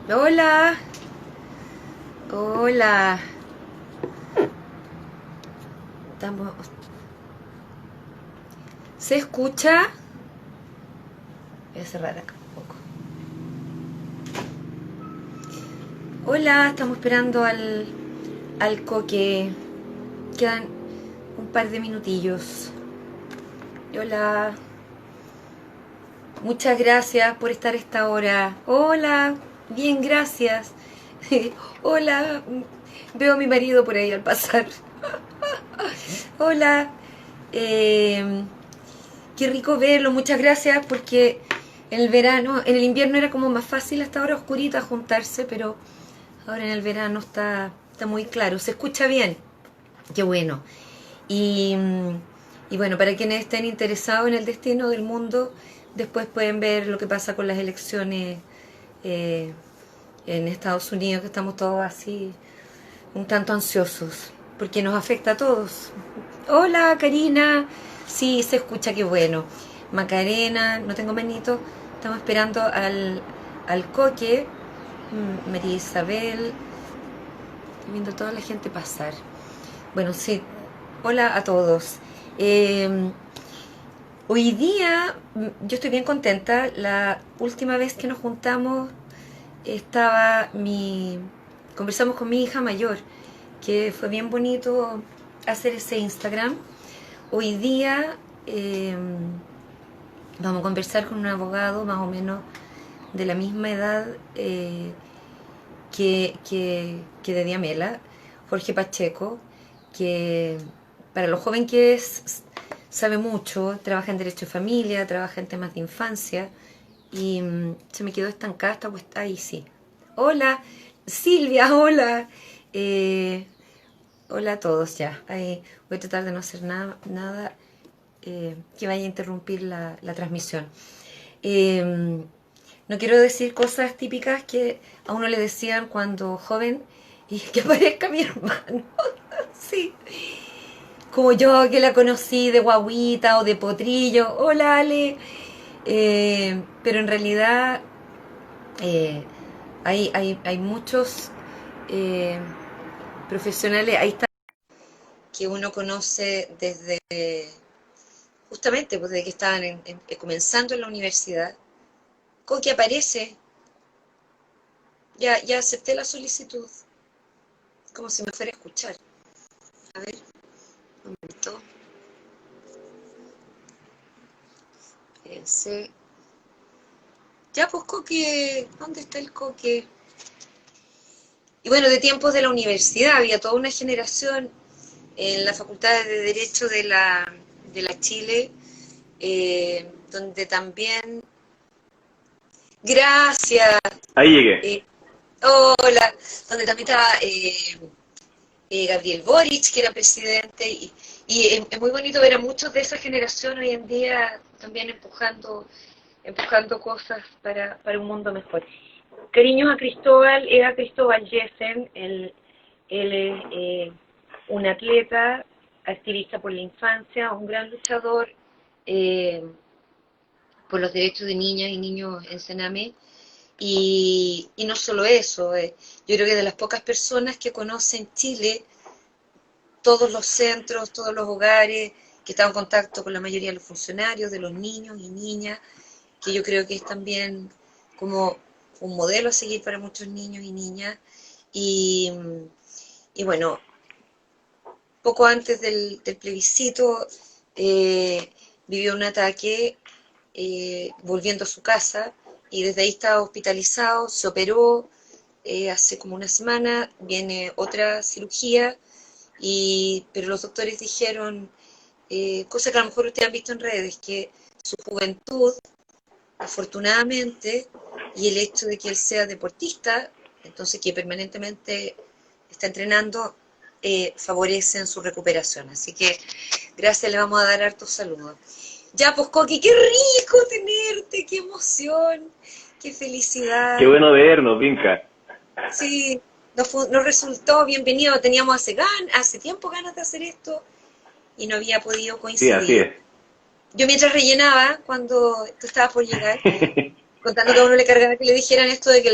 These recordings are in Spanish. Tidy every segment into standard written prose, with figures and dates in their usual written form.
Hola, hola. Estamos... ¿Se escucha? Voy a cerrar acá un poco. Hola, estamos esperando al Coque. Quedan un par de minutillos. Hola. Muchas gracias por estar a esta hora. Hola, bien, gracias. Hola, veo a mi marido por ahí al pasar. Hola, qué rico verlo, muchas gracias porque en el verano, en el invierno era como más fácil hasta ahora oscurita juntarse, pero ahora en el verano está muy claro, se escucha bien, qué bueno. Y, y bueno, para quienes estén interesados en el destino del mundo, después pueden ver lo que pasa con las elecciones eh, en Estados Unidos, que estamos todos así un tanto ansiosos, porque nos afecta a todos. Hola, Karina. Sí, se escucha, qué bueno. Macarena, no tengo manito. Estamos esperando al Coque. María Isabel. Estoy viendo a toda la gente pasar. Bueno, sí. Hola a todos. Hoy día yo estoy bien contenta. La última vez que nos juntamos estaba mi... Conversamos con mi hija mayor, que fue bien bonito hacer ese Instagram. Hoy día vamos a conversar con un abogado más o menos de la misma edad que de Diamela, Jorge Pacheco, que para lo joven que es, sabe mucho, trabaja en derecho de familia, trabaja en temas de infancia, y se me quedó estancada esta puesta ahí, sí. Hola, Silvia, hola. Eh, Hola a todos ya. Voy a tratar de no hacer nada que vaya a interrumpir la transmisión. Eh, no quiero decir cosas típicas que a uno le decían cuando joven y que aparezca mi hermano. Sí. Como yo que la conocí de guaguita o de potrillo. Hola, Ale. Pero en realidad eh, hay muchos eh, profesionales. Ahí está que uno conoce desde justamente pues, desde que estaban comenzando en la universidad. Coqui aparece, ya acepté la solicitud, como si me fuera a escuchar. A ver, un momento. Espérense. Ya, pues Coque, ¿dónde está el Coque? Y bueno, de tiempos de la universidad había toda una generación en la Facultad de Derecho de la Chile, donde también, gracias, Ahí llegué. eh, hola, donde también estaba Gabriel Boric, que era presidente, y es muy bonito ver a muchos de esa generación hoy en día también empujando cosas para un mundo mejor. Cariños a Cristóbal, era Cristóbal Jessen, él es un atleta, activista por la infancia, un gran luchador eh, por los derechos de niñas y niños en Sename. Y no solo eso, yo creo que de las pocas personas que conocen Chile, todos los centros, todos los hogares, que están en contacto con la mayoría de los funcionarios, de los niños y niñas, que yo creo que es también como un modelo a seguir para muchos niños y niñas. Y, y bueno, poco antes del plebiscito vivió un ataque volviendo a su casa y desde ahí estaba hospitalizado, se operó, hace como una semana, viene otra cirugía, pero los doctores dijeron, cosa que a lo mejor ustedes han visto en redes, que su juventud, afortunadamente, y el hecho de que él sea deportista, entonces que permanentemente está entrenando, favorecen su recuperación. Así que gracias, le vamos a dar hartos saludos. Ya, pues Coqui, qué rico tenerte, qué emoción, qué Qué felicidad. bueno vernos, Vinca. Sí, nos resultó bienvenido. Teníamos hace tiempo ganas de hacer esto y no había podido Sí, así coincidir. es. Yo mientras rellenaba, cuando tú estabas por llegar, contando que a uno le cargaba que le dijeran esto de que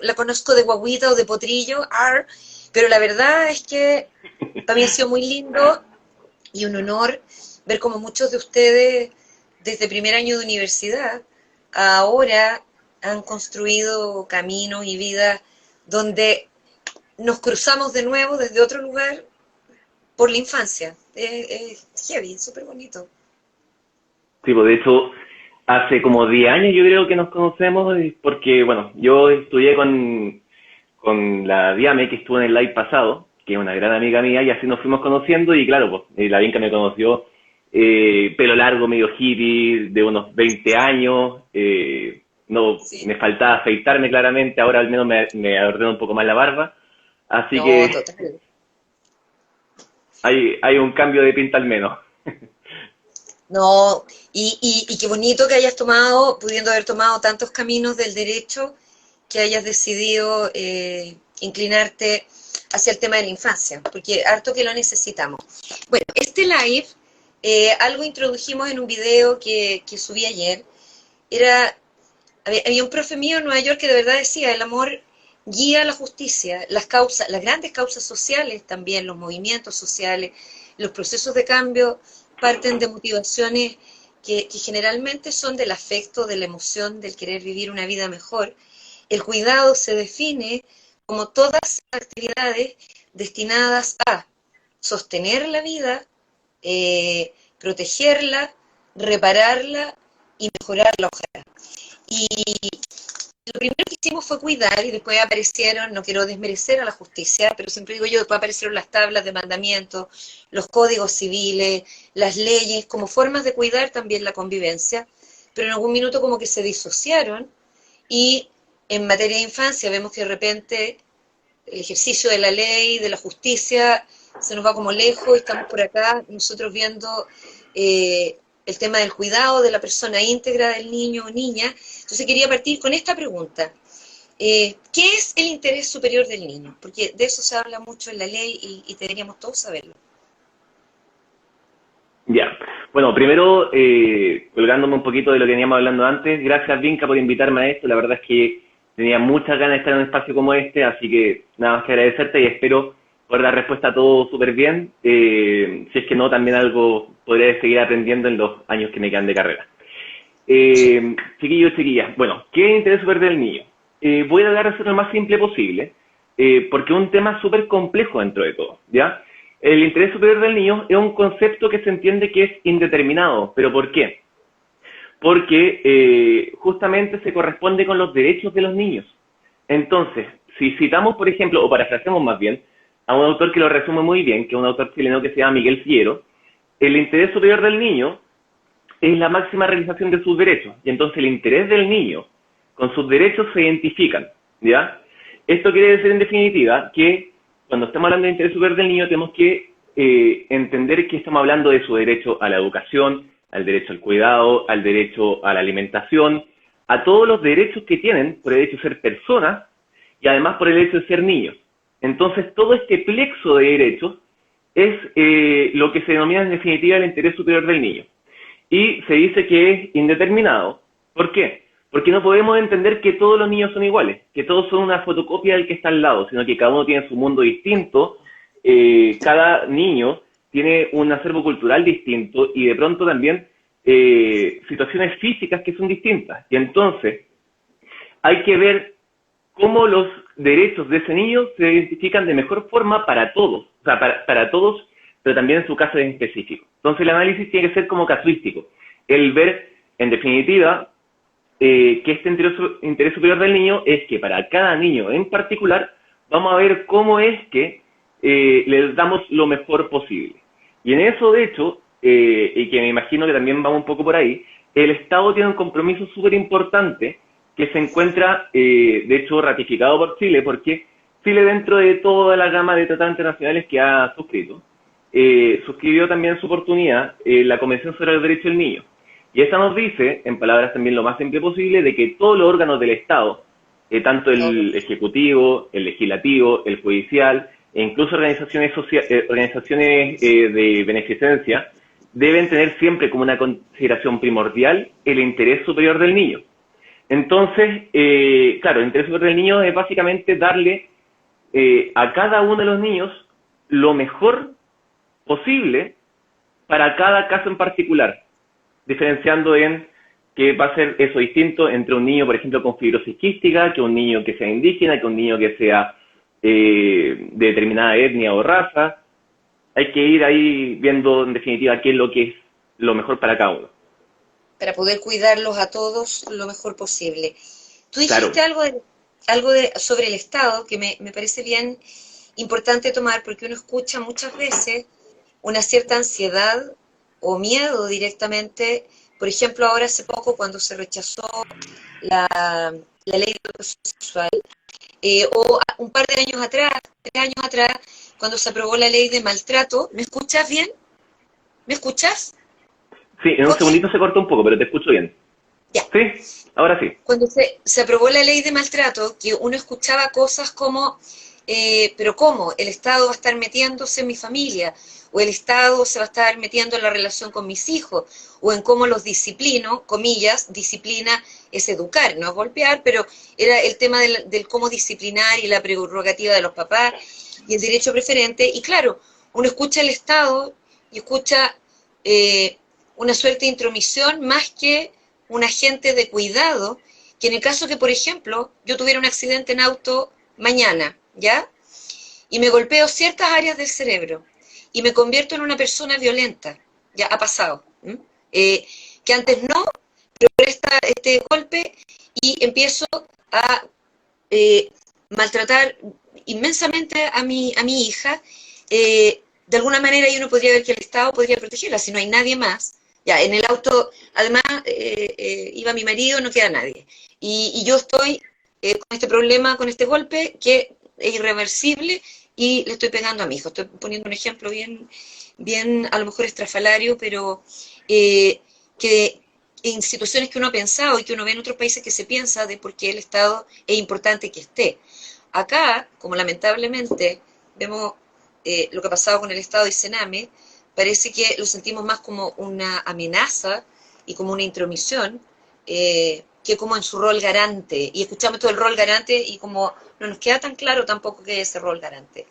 la conozco de guaguita o de potrillo, pero la verdad es que para mí ha sido muy lindo y un honor ver como muchos de ustedes desde primer año de universidad ahora han construido caminos y vidas donde nos cruzamos de nuevo desde otro lugar por la infancia. Es heavy, súper bonito. Sí, pues de hecho, hace como 10 años yo creo que nos conocemos, porque, bueno, yo estudié con la Diame, que estuvo en el live pasado, que es una gran amiga mía, y así nos fuimos conociendo, y claro, pues, la Vinca me conoció, pelo largo, medio hippie, de unos 20 años, no, Sí. me faltaba afeitarme claramente, ahora al menos me ordeno un poco más la barba, así No, que total. hay un cambio de pinta al menos. No, y qué bonito que hayas tomado, pudiendo haber tomado tantos caminos del derecho, que hayas decidido inclinarte hacia el tema de la infancia, porque harto que lo necesitamos. Bueno, este live, algo introdujimos en un video que subí ayer, era, había un profe mío en Nueva York que de verdad decía, el amor guía la justicia, las causas, las grandes causas sociales también, los movimientos sociales, los procesos de cambio parten de motivaciones que generalmente son del afecto, de la emoción, del querer vivir una vida mejor. El cuidado se define como todas las actividades destinadas a sostener la vida, protegerla, repararla y mejorarla, ojalá. Y lo primero que hicimos fue cuidar y después aparecieron, no quiero desmerecer a la justicia, pero siempre digo yo, después aparecieron las tablas de mandamientos, los códigos civiles, las leyes, como formas de cuidar también la convivencia, pero en algún minuto como que se disociaron y en materia de infancia vemos que de repente el ejercicio de la ley, de la justicia, se nos va como lejos y estamos por acá nosotros viendo el tema del cuidado de la persona íntegra del niño o niña. Entonces quería partir con esta pregunta. ¿Qué es el interés superior del niño? Porque de eso se habla mucho en la ley y deberíamos todos saberlo. Ya. Bueno, primero, colgándome un poquito de lo que veníamos hablando antes, gracias Vinca por invitarme a esto. La verdad es que tenía muchas ganas de estar en un espacio como este, así que nada más que agradecerte y espero poder dar respuesta a todo súper bien. Si es que no, también algo podré seguir aprendiendo en los años que me quedan de carrera. Chiquillos, chiquillas, bueno, ¿qué es el interés superior del niño? Voy a dar a ser lo más simple posible, porque es un tema súper complejo dentro de todo, ¿ya? El interés superior del niño es un concepto que se entiende que es indeterminado, ¿pero por qué? Porque justamente se corresponde con los derechos de los niños. Entonces, si citamos, por ejemplo, o parafraseamos más bien, a un autor que lo resume muy bien, que es un autor chileno que se llama Miguel Figuero, el interés superior del niño es la máxima realización de sus derechos. Y entonces el interés del niño con sus derechos se identifican, ¿ya? Esto quiere decir en definitiva que cuando estamos hablando de interés superior del niño tenemos que entender que estamos hablando de su derecho a la educación, al derecho al cuidado, al derecho a la alimentación, a todos los derechos que tienen por el hecho de ser personas y además por el hecho de ser niños. Entonces todo este plexo de derechos es lo que se denomina en definitiva el interés superior del niño. Y se dice que es indeterminado. ¿Por qué? Porque no podemos entender que todos los niños son iguales, que todos son una fotocopia del que está al lado, sino que cada uno tiene su mundo distinto, cada niño tiene un acervo cultural distinto y de pronto también situaciones físicas que son distintas. Y entonces hay que ver cómo los derechos de ese niño se identifican de mejor forma para todos, o sea, para todos, pero también en su caso en específico. Entonces el análisis tiene que ser como casuístico, el ver, en definitiva, que este interés superior del niño es que para cada niño en particular vamos a ver cómo es que les damos lo mejor posible. Y en eso, de hecho, y que me imagino que también vamos un poco por ahí, el Estado tiene un compromiso súper importante que se encuentra, de hecho, ratificado por Chile, porque Chile, dentro de toda la gama de tratados internacionales que ha suscrito, suscribió también en su oportunidad la Convención sobre los Derechos del Niño. Y esta nos dice, en palabras también lo más simple posible, de que todos los órganos del Estado, tanto el ejecutivo, el legislativo, el judicial, e incluso organizaciones de beneficencia, deben tener siempre como una consideración primordial el interés superior del niño. Entonces, claro, el interés superior del niño es básicamente darle a cada uno de los niños lo mejor posible para cada caso en particular, diferenciando en que va a ser eso distinto entre un niño, por ejemplo, con fibrosis quística, que un niño que sea indígena, que un niño que sea de determinada etnia o raza. Hay que ir ahí viendo en definitiva qué es lo que es lo mejor para cada uno. Para poder cuidarlos a todos lo mejor posible. Tú dijiste Claro. sobre el Estado que me parece bien importante tomar, porque uno escucha muchas veces una cierta ansiedad o miedo directamente. Por ejemplo, ahora hace poco cuando se rechazó la ley de educación sexual, o un par de años atrás, 3 años atrás, cuando se aprobó la ley de maltrato. ¿Me escuchas bien? ¿Me escuchas? Sí, en un ¿Coqui? segundito se corta un poco, pero te escucho bien. Ya. Sí, ahora sí. Cuando se aprobó la ley de maltrato, que uno escuchaba cosas como, pero ¿cómo? ¿El Estado va a estar metiéndose en mi familia? ¿O el Estado se va a estar metiendo en la relación con mis hijos? ¿O en cómo los disciplino? Comillas, disciplina es educar, no es golpear, pero era el tema del cómo disciplinar y la prerrogativa de los papás y el derecho preferente. Y claro, uno escucha el Estado y escucha una suerte de intromisión más que un agente de cuidado, que en el caso que, por ejemplo, yo tuviera un accidente en auto mañana, ¿ya? Y me golpeo ciertas áreas del cerebro y me convierto en una persona violenta, ya ha pasado, que antes no, pero este golpe y empiezo a maltratar inmensamente a mi hija, de alguna manera uno podría ver que el Estado podría protegerla, si no hay nadie más. Ya, en el auto, además, iba mi marido, no queda nadie. Y yo estoy con este problema, con este golpe, que es irreversible, y le estoy pegando a mi hijo. Estoy poniendo un ejemplo bien a lo mejor estrafalario, pero que en situaciones que uno ha pensado y que uno ve en otros países que se piensa de por qué el Estado es importante que esté. Acá, como lamentablemente vemos lo que ha pasado con el Estado y Sename, parece que lo sentimos más como una amenaza y como una intromisión, que como en su rol garante. Y escuchamos todo el rol garante y como no nos queda tan claro tampoco que es ese rol garante.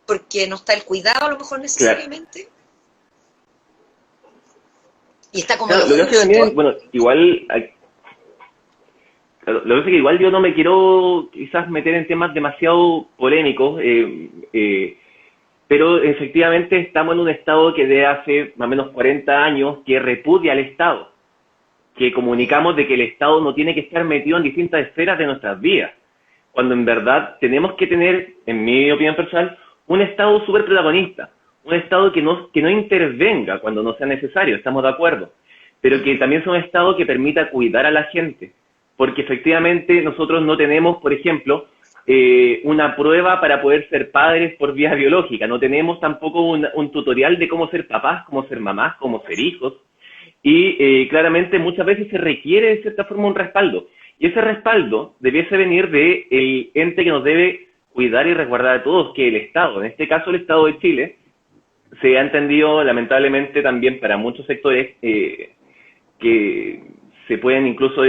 Porque no está el cuidado a lo mejor Claro. necesariamente. Y está como lo Claro, lo que hace también, justo. bueno, igual, claro, lo que pasa es que igual yo no me quiero quizás meter en temas demasiado polémicos, pero efectivamente estamos en un Estado que de hace más o menos 40 años que repudia al Estado, que comunicamos de que el Estado no tiene que estar metido en distintas esferas de nuestras vidas, cuando en verdad tenemos que tener, en mi opinión personal, un Estado súper protagonista, un Estado que no intervenga cuando no sea necesario, estamos de acuerdo, pero que también sea un Estado que permita cuidar a la gente, porque efectivamente nosotros no tenemos, por ejemplo, una prueba para poder ser padres por vía biológica, no tenemos tampoco un tutorial de cómo ser papás, cómo ser mamás, cómo ser hijos, y claramente muchas veces se requiere de cierta forma un respaldo, y ese respaldo debiese venir del ente que nos debe cuidar y resguardar a todos, que es el Estado. En este caso, el Estado de Chile se ha entendido lamentablemente también para muchos sectores que se pueden incluso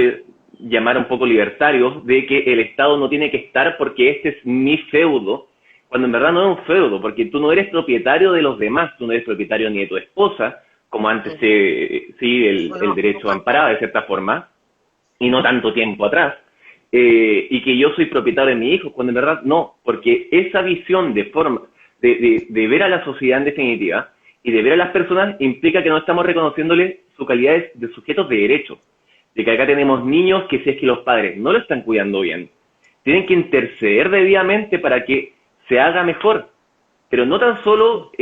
llamar un poco libertarios, de que el Estado no tiene que estar porque este es mi feudo, cuando en verdad no es un feudo, porque tú no eres propietario de los demás, tú no eres propietario ni de tu esposa, como antes sí el derecho amparaba de cierta forma, y no tanto tiempo atrás, y que yo soy propietario de mi hijo, cuando en verdad no, porque esa visión de forma de ver a la sociedad en definitiva y de ver a las personas implica que no estamos reconociéndole su calidad de sujetos de derecho. de que acá tenemos niños que si es que los padres no lo están cuidando bien, tienen que interceder debidamente para que se haga mejor. Pero no tan solo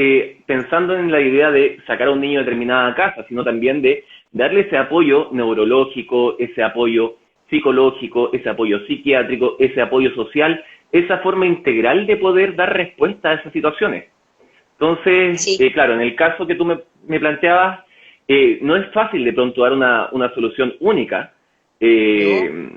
pensando en la idea de sacar a un niño de determinada casa, sino también de darle ese apoyo neurológico, ese apoyo psicológico, ese apoyo psiquiátrico, ese apoyo social, esa forma integral de poder dar respuesta a esas situaciones. Entonces, Sí, claro, en el caso que tú me planteabas, no es fácil de pronto dar una solución única, ¿no? eh,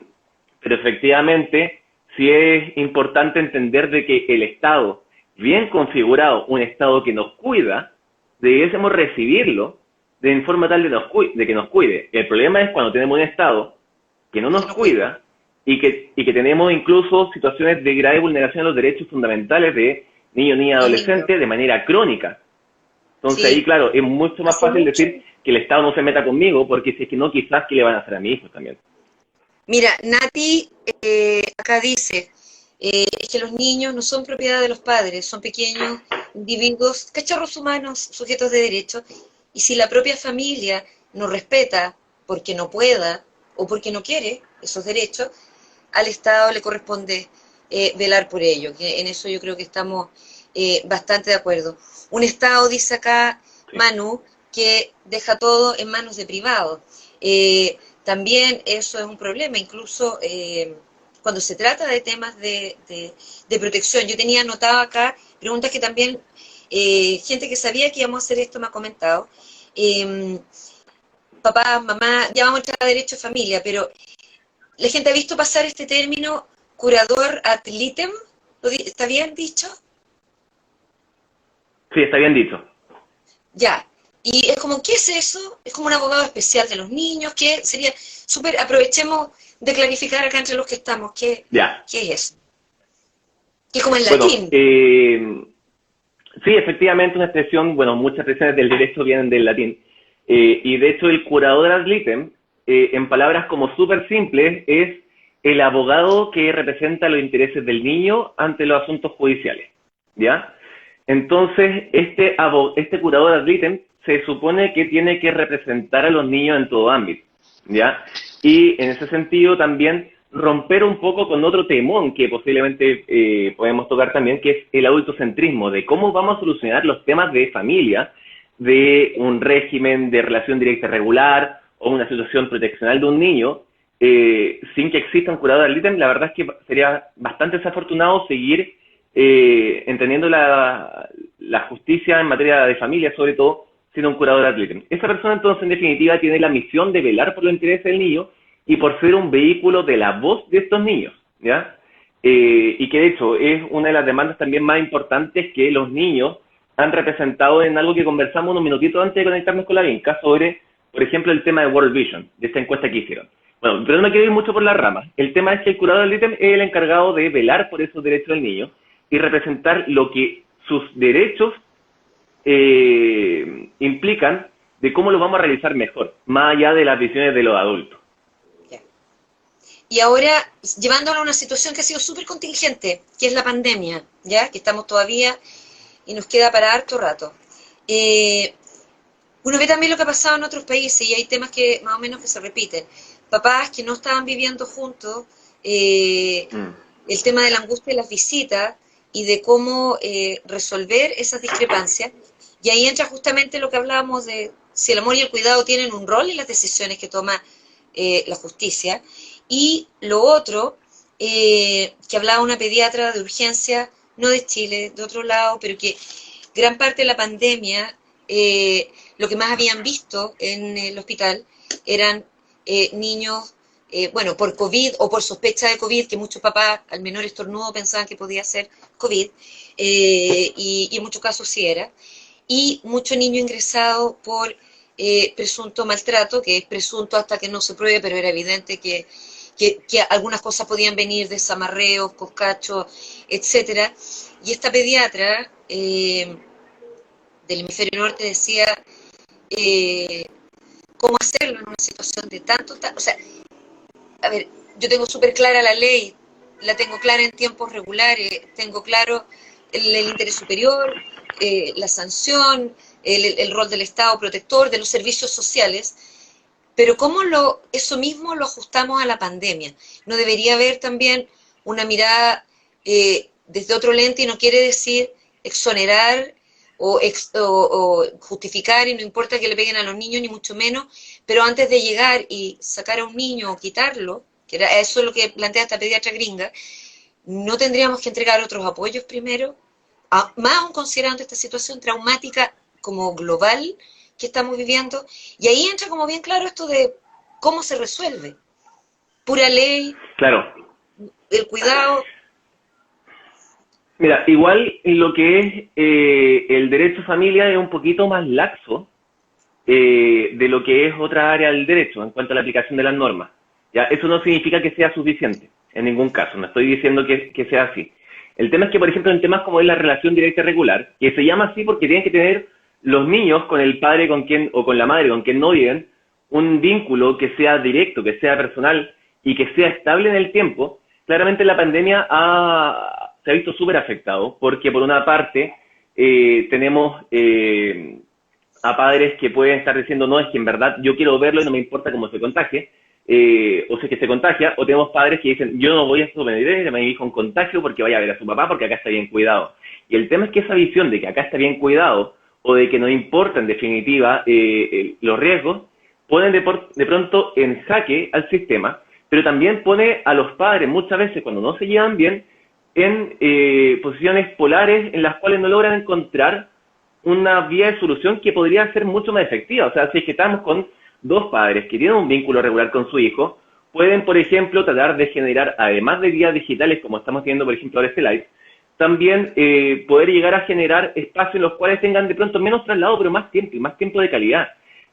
pero efectivamente sí es importante entender de que el Estado, bien configurado, un Estado que nos cuida, debiésemos recibirlo de forma tal de que nos cuide. El problema es cuando tenemos un Estado que no Que nos no cuida. cuida y que tenemos incluso situaciones de grave vulneración de los derechos fundamentales de niños, niñas, Los niños. adolescentes de manera crónica. Entonces ahí, Sí, claro, es mucho más hace fácil mucho. decir que el Estado no se meta conmigo, porque si es que no, quizás que le van a hacer a mi hijo también. Mira, Nati acá dice, es que los niños no son propiedad de los padres, son pequeños individuos, cachorros humanos, sujetos de derecho, y si la propia familia no respeta porque no pueda o porque no quiere esos derechos, al Estado le corresponde velar por ello, que en eso yo creo que estamos bastante de acuerdo. Un Estado, dice acá Sí. Manu, que deja todo en manos de privados. También eso es un problema, incluso cuando se trata de temas de protección. Yo tenía anotado acá preguntas que también gente que sabía que íbamos a hacer esto me ha comentado. Eh, Papá, mamá, ya vamos a entrar a derecho de familia, pero la gente ha visto pasar este término curador ad litem, ¿está bien dicho? Sí, está bien dicho. Ya. Y es como, ¿qué es eso? Es como un abogado especial de los niños, que sería súper, aprovechemos de clarificar acá entre los que estamos, Ya. ¿qué es eso? Que es como en Bueno, latín. sí, efectivamente una expresión, bueno, muchas expresiones del derecho vienen del latín. Y de hecho el curador ad litem, en palabras como súper simples, es el abogado que representa los intereses del niño ante los asuntos judiciales. ¿Ya? Entonces, este curador ad litem se supone que tiene que representar a los niños en todo ámbito. ¿Ya? Y en ese sentido también romper un poco con otro temón que posiblemente podemos tocar también, que es el adultocentrismo, de cómo vamos a solucionar los temas de familia, de un régimen de relación directa regular o una situación proteccional de un niño, sin que exista un curador ad litem. La verdad es que sería bastante desafortunado seguir entendiendo la justicia en materia de familia, sobre todo, siendo un curador ad litem. Esa persona entonces en definitiva tiene la misión de velar por los intereses del niño y por ser un vehículo de la voz de estos niños, ¿ya? Y que de hecho es una de las demandas también más importantes que los niños han representado en algo que conversamos unos minutitos antes de conectarnos con la Vinca sobre, por ejemplo, el tema de World Vision, de esta encuesta que hicieron. Bueno, pero no me quiero ir mucho por las ramas. El tema es que el curador del ítem es el encargado de velar por esos derechos del niño y representar lo que sus derechos implican de cómo lo vamos a realizar mejor, más allá de las visiones de los adultos. Ya. Y ahora, llevándolo a una situación que ha sido súper contingente, que es la pandemia, ¿ya? Que estamos todavía y nos queda para harto rato. Eh, Uno ve también lo que ha pasado en otros países y hay temas que más o menos que se repiten. Papás que no estaban viviendo juntos, eh, Mm. el tema de la angustia de las visitas y de cómo resolver esas discrepancias. Y ahí entra justamente lo que hablábamos de si el amor y el cuidado tienen un rol en las decisiones que toma la justicia. Y lo otro, que hablaba una pediatra de urgencia, no de Chile, de otro lado, pero que gran parte de la pandemia, lo que más habían visto en el hospital eran niños, bueno, por COVID o por sospecha de COVID, que muchos papás al menor estornudo pensaban que podía ser COVID, y en muchos casos sí era, y mucho niño ingresado por presunto maltrato, que es presunto hasta que no se pruebe, pero era evidente que algunas cosas podían venir de zamarreos, coscachos, etcétera. Y esta pediatra del hemisferio norte decía eh, cómo hacerlo en una situación de o sea, a ver, yo tengo súper clara la ley, la tengo clara en tiempos regulares, tengo claro el interés superior, la sanción, el rol del Estado protector, de los servicios sociales, Pero eso mismo lo ajustamos a la pandemia. No debería haber también una mirada desde otro lente, y no quiere decir exonerar o justificar, y no importa que le peguen a los niños, ni mucho menos, pero antes de llegar y sacar a un niño o quitarlo, que era eso es lo que plantea esta pediatra gringa, no tendríamos que entregar otros apoyos primero, más aún considerando esta situación traumática como global que estamos viviendo, y ahí entra como bien claro esto de cómo se resuelve. Pura ley, Claro. el cuidado. Mira, igual en lo que es el derecho a familia es un poquito más laxo de lo que es otra área del derecho en cuanto a la aplicación de las normas. ¿Ya? Eso no significa que sea suficiente, en ningún caso, no estoy diciendo que sea así. El tema es que, por ejemplo, en temas como es la relación directa y regular, que se llama así porque tienen que tener los niños con el padre con quien o con la madre con quien no viven, un vínculo que sea directo, que sea personal y que sea estable en el tiempo. Claramente la pandemia se ha visto súper afectado, porque por una parte tenemos a padres que pueden estar diciendo, no, es que en verdad yo quiero verlo y no me importa cómo se contagie, o si es que se contagia, o tenemos padres que dicen, yo no voy a someter a mi hijo en contagio porque vaya a ver a su papá porque acá está bien cuidado. Y el tema es que esa visión de que acá está bien cuidado, o de que no importa en definitiva los riesgos, ponen de pronto en jaque al sistema, pero también pone a los padres muchas veces cuando no se llevan bien en posiciones polares en las cuales no logran encontrar una vía de solución que podría ser mucho más efectiva. O sea, si es que estamos con dos padres que tienen un vínculo regular con su hijo, pueden, por ejemplo, tratar de generar, además de vías digitales, como estamos viendo, por ejemplo, ahora este live, también poder llegar a generar espacios en los cuales tengan de pronto menos traslado, pero más tiempo, y más tiempo de calidad.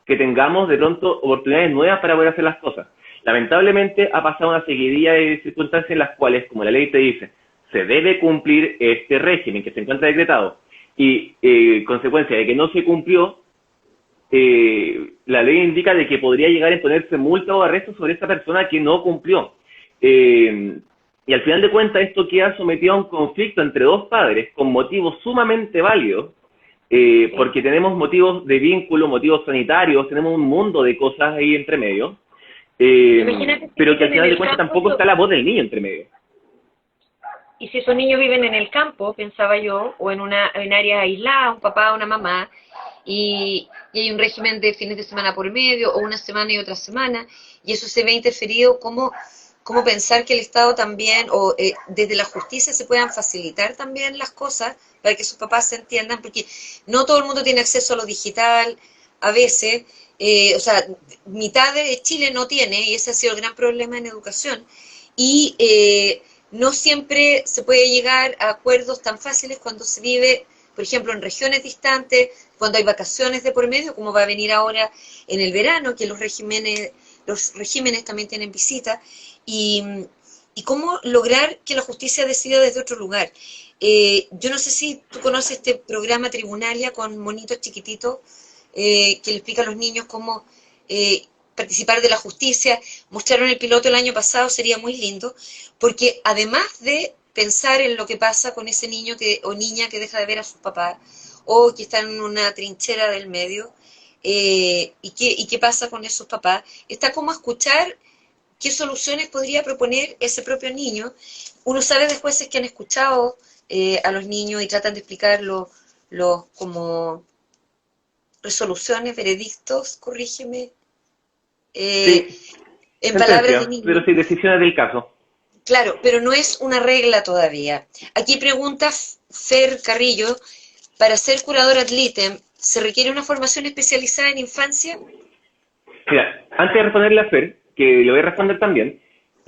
Que tengamos de pronto oportunidades nuevas para poder hacer las cosas. Lamentablemente ha pasado una seguidilla de circunstancias en las cuales, como la ley te dice, se debe cumplir este régimen que se encuentra decretado, y consecuencia de que no se cumplió, la ley indica de que podría llegar a imponerse multa o arresto sobre esa persona que no cumplió. Y al final de cuentas esto queda sometido a un conflicto entre dos padres con motivos sumamente válidos, porque tenemos motivos de vínculo, motivos sanitarios, tenemos un mundo de cosas ahí entre medio, pero que al final de cuentas tampoco está la voz del niño entre medio. Y si esos niños viven en el campo, pensaba yo, o en áreas aisladas, un papá, una mamá, y hay un régimen de fines de semana por medio, o una semana y otra semana, y eso se ve interferido, ¿cómo pensar que el Estado también, o desde la justicia se puedan facilitar también las cosas para que sus papás se entiendan? Porque no todo el mundo tiene acceso a lo digital, a veces, o sea, mitad de Chile no tiene, y ese ha sido el gran problema en educación, y no siempre se puede llegar a acuerdos tan fáciles cuando se vive, por ejemplo, en regiones distantes, cuando hay vacaciones de por medio, como va a venir ahora en el verano, que los regímenes también tienen visitas, y cómo lograr que la justicia decida desde otro lugar. Yo no sé si tú conoces este programa Tribunalia con monitos chiquititos que le explica a los niños cómo participar de la justicia. Mostraron el piloto el año pasado, sería muy lindo, porque además de pensar en lo que pasa con ese niño o niña que deja de ver a sus papás, o que está en una trinchera del medio, y qué pasa con esos papás, está como escuchar qué soluciones podría proponer ese propio niño. Uno sabe de jueces que han escuchado a los niños y tratan de explicar como resoluciones, veredictos, corrígeme, Sí, en palabras de sentencia, pero niños. sí, decisiones del caso. Claro, pero no es una regla todavía. Aquí pregunta Fer Carrillo, para ser curador ad litem, ¿se requiere una formación especializada en infancia? Mira, antes de responderle a Fer, que le voy a responder también,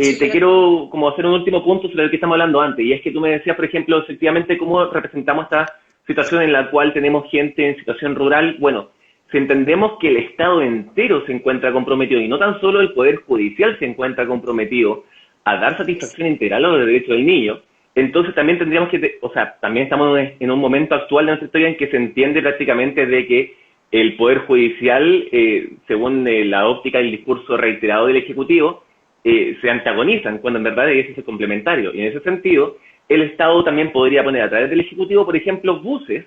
Sí, te quiero como hacer un último punto sobre el que estamos hablando antes, y es que tú me decías, por ejemplo, efectivamente, cómo representamos esta situación en la cual tenemos gente en situación rural. Bueno, si entendemos que el Estado entero se encuentra comprometido, y no tan solo el Poder Judicial se encuentra comprometido a dar satisfacción integral a los derechos del niño, entonces también tendríamos que, o sea, también estamos en un momento actual de nuestra historia en que se entiende prácticamente de que el Poder Judicial, según la óptica del discurso reiterado del Ejecutivo, se antagonizan, cuando en verdad debería ser complementario. Y en ese sentido, el Estado también podría poner a través del Ejecutivo, por ejemplo, buses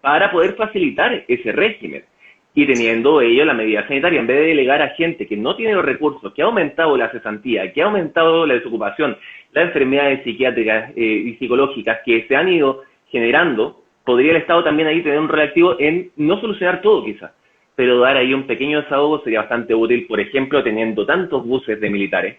para poder facilitar ese régimen. y teniendo ello la medida sanitaria, en vez de delegar a gente que no tiene los recursos, que ha aumentado la cesantía, que ha aumentado la desocupación, las enfermedades psiquiátricas y psicológicas que se han ido generando, podría el Estado también ahí tener un rol activo en no solucionar todo quizás, pero dar ahí un pequeño desahogo sería bastante útil, por ejemplo, teniendo tantos buses de militares,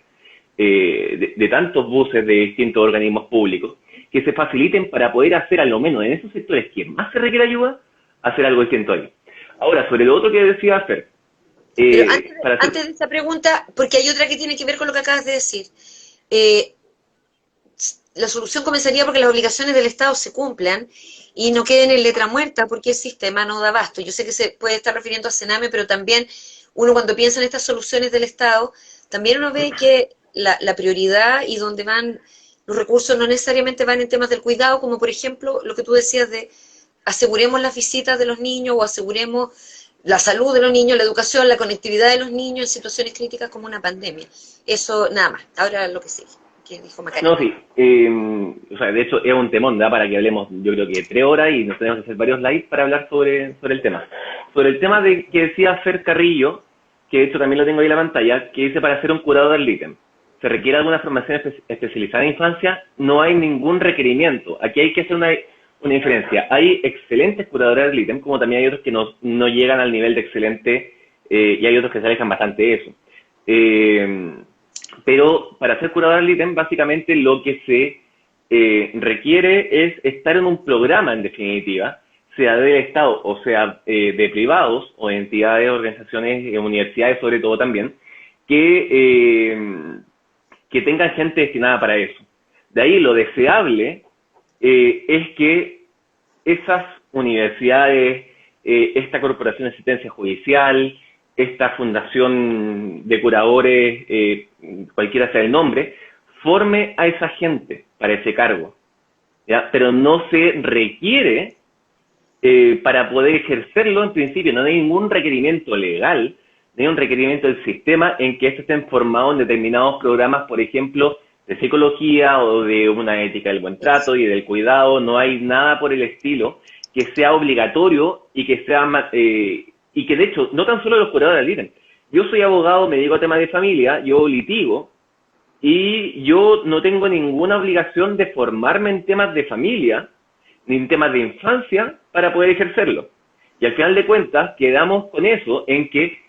de tantos buses de distintos organismos públicos, que se faciliten para poder hacer, al menos en esos sectores que más se requiere ayuda, hacer algo distinto ahí. Ahora, sobre lo otro que decía Fer, Pero para hacer... antes de esa pregunta, porque hay otra que tiene que ver con lo que acabas de decir. Eh, la solución comenzaría porque las obligaciones del Estado se cumplan y no queden en letra muerta porque el sistema no da abasto. Yo sé que se puede estar refiriendo a Sename, pero también uno cuando piensa en estas soluciones del Estado, también uno ve que la prioridad y donde van los recursos no necesariamente van en temas del cuidado, como por ejemplo lo que tú decías de aseguremos las visitas de los niños o aseguremos la salud de los niños, la educación, la conectividad de los niños en situaciones críticas como una pandemia. Eso nada más. Ahora lo que sigue, que dijo Macarena. No, sí. O sea, de hecho es un temón, ¿da? Para que hablemos, yo creo que 3 horas y nos tenemos que hacer varios lives para hablar sobre el tema. Sobre el tema de que decía Fer Carrillo, que de hecho también lo tengo ahí en la pantalla, que dice para ser un curador del ítem. ¿Se requiere alguna formación especializada en infancia? No hay ningún requerimiento. Aquí hay que hacer una diferencia. Hay excelentes curadores del ítem, como también hay otros que no llegan al nivel de excelente y hay otros que se alejan bastante de eso. Pero para ser curador del ítem, básicamente lo que se requiere es estar en un programa, en definitiva, sea del Estado o sea de privados o entidades, organizaciones, universidades sobre todo también, que tengan gente destinada para eso. De ahí lo deseable es que esas universidades, esta corporación de asistencia judicial, esta fundación de curadores, cualquiera sea el nombre, forme a esa gente para ese cargo, ¿ya? Pero no se requiere para poder ejercerlo en principio, no hay ningún requerimiento legal, no hay un requerimiento del sistema en que estos estén formados en determinados programas, por ejemplo, de psicología o de una ética del buen trato y del cuidado, no hay nada por el estilo que sea obligatorio y que sea y que de hecho, no tan solo los curadores del ítem. Yo soy abogado, me dedico a temas de familia, yo litigo, y yo no tengo ninguna obligación de formarme en temas de familia, ni en temas de infancia, para poder ejercerlo. Y al final de cuentas, quedamos con eso, en que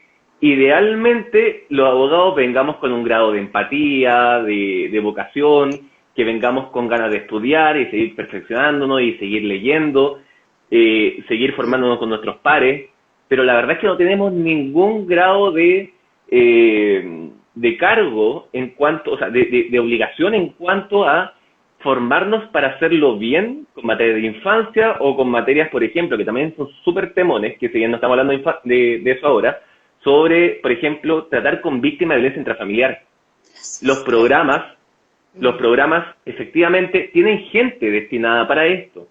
idealmente los abogados vengamos con un grado de empatía, de vocación, que vengamos con ganas de estudiar y seguir perfeccionándonos y seguir leyendo, seguir formándonos con nuestros pares, pero la verdad es que no tenemos ningún grado de cargo en cuanto, o sea, de obligación en cuanto a formarnos para hacerlo bien con materias de infancia o con materias, por ejemplo, que también son súper temones, que si bien no estamos hablando de eso ahora, sobre, por ejemplo, tratar con víctimas de violencia intrafamiliar. Los programas efectivamente tienen gente destinada para esto.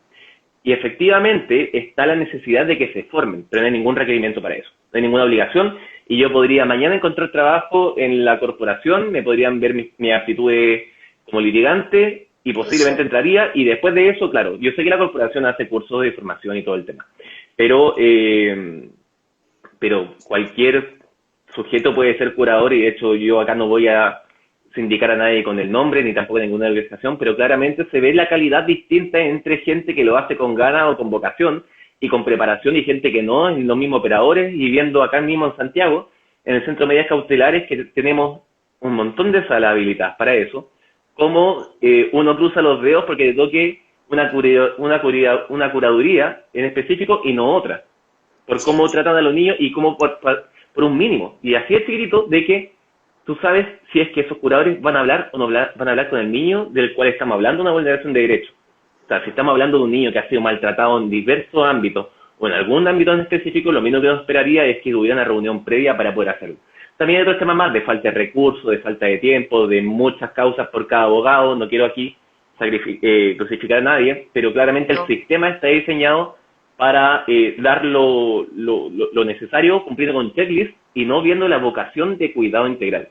Y efectivamente está la necesidad de que se formen, pero no hay ningún requerimiento para eso. No hay ninguna obligación y yo podría mañana encontrar trabajo en la corporación, me podrían ver mis aptitudes como litigante y posiblemente entraría, y después de eso, claro, yo sé que la corporación hace cursos de formación y todo el tema, pero cualquier sujeto puede ser curador, y de hecho yo acá no voy a sindicar a nadie con el nombre, ni tampoco ninguna organización, pero claramente se ve la calidad distinta entre gente que lo hace con ganas o con vocación y con preparación, y gente que no, en los mismos operadores, y viendo acá mismo en Santiago, en el Centro de Medidas Cautelares, que tenemos un montón de salas habilitadas para eso, como uno cruza los dedos porque le toque una curaduría en específico y no otra, por cómo tratan a los niños y cómo por un mínimo. Y así es escrito de que tú sabes si es que esos curadores van a hablar o no van a hablar con el niño del cual estamos hablando, una vulneración de derechos. O sea, si estamos hablando de un niño que ha sido maltratado en diversos ámbitos o en algún ámbito en específico, lo menos que nos esperaría es que hubiera una reunión previa para poder hacerlo. También hay otros temas más de falta de recursos, de falta de tiempo, de muchas causas por cada abogado. No quiero aquí crucificar a nadie, pero claramente el sistema está diseñado para dar lo necesario, cumpliendo con checklist y no viendo la vocación de cuidado integral.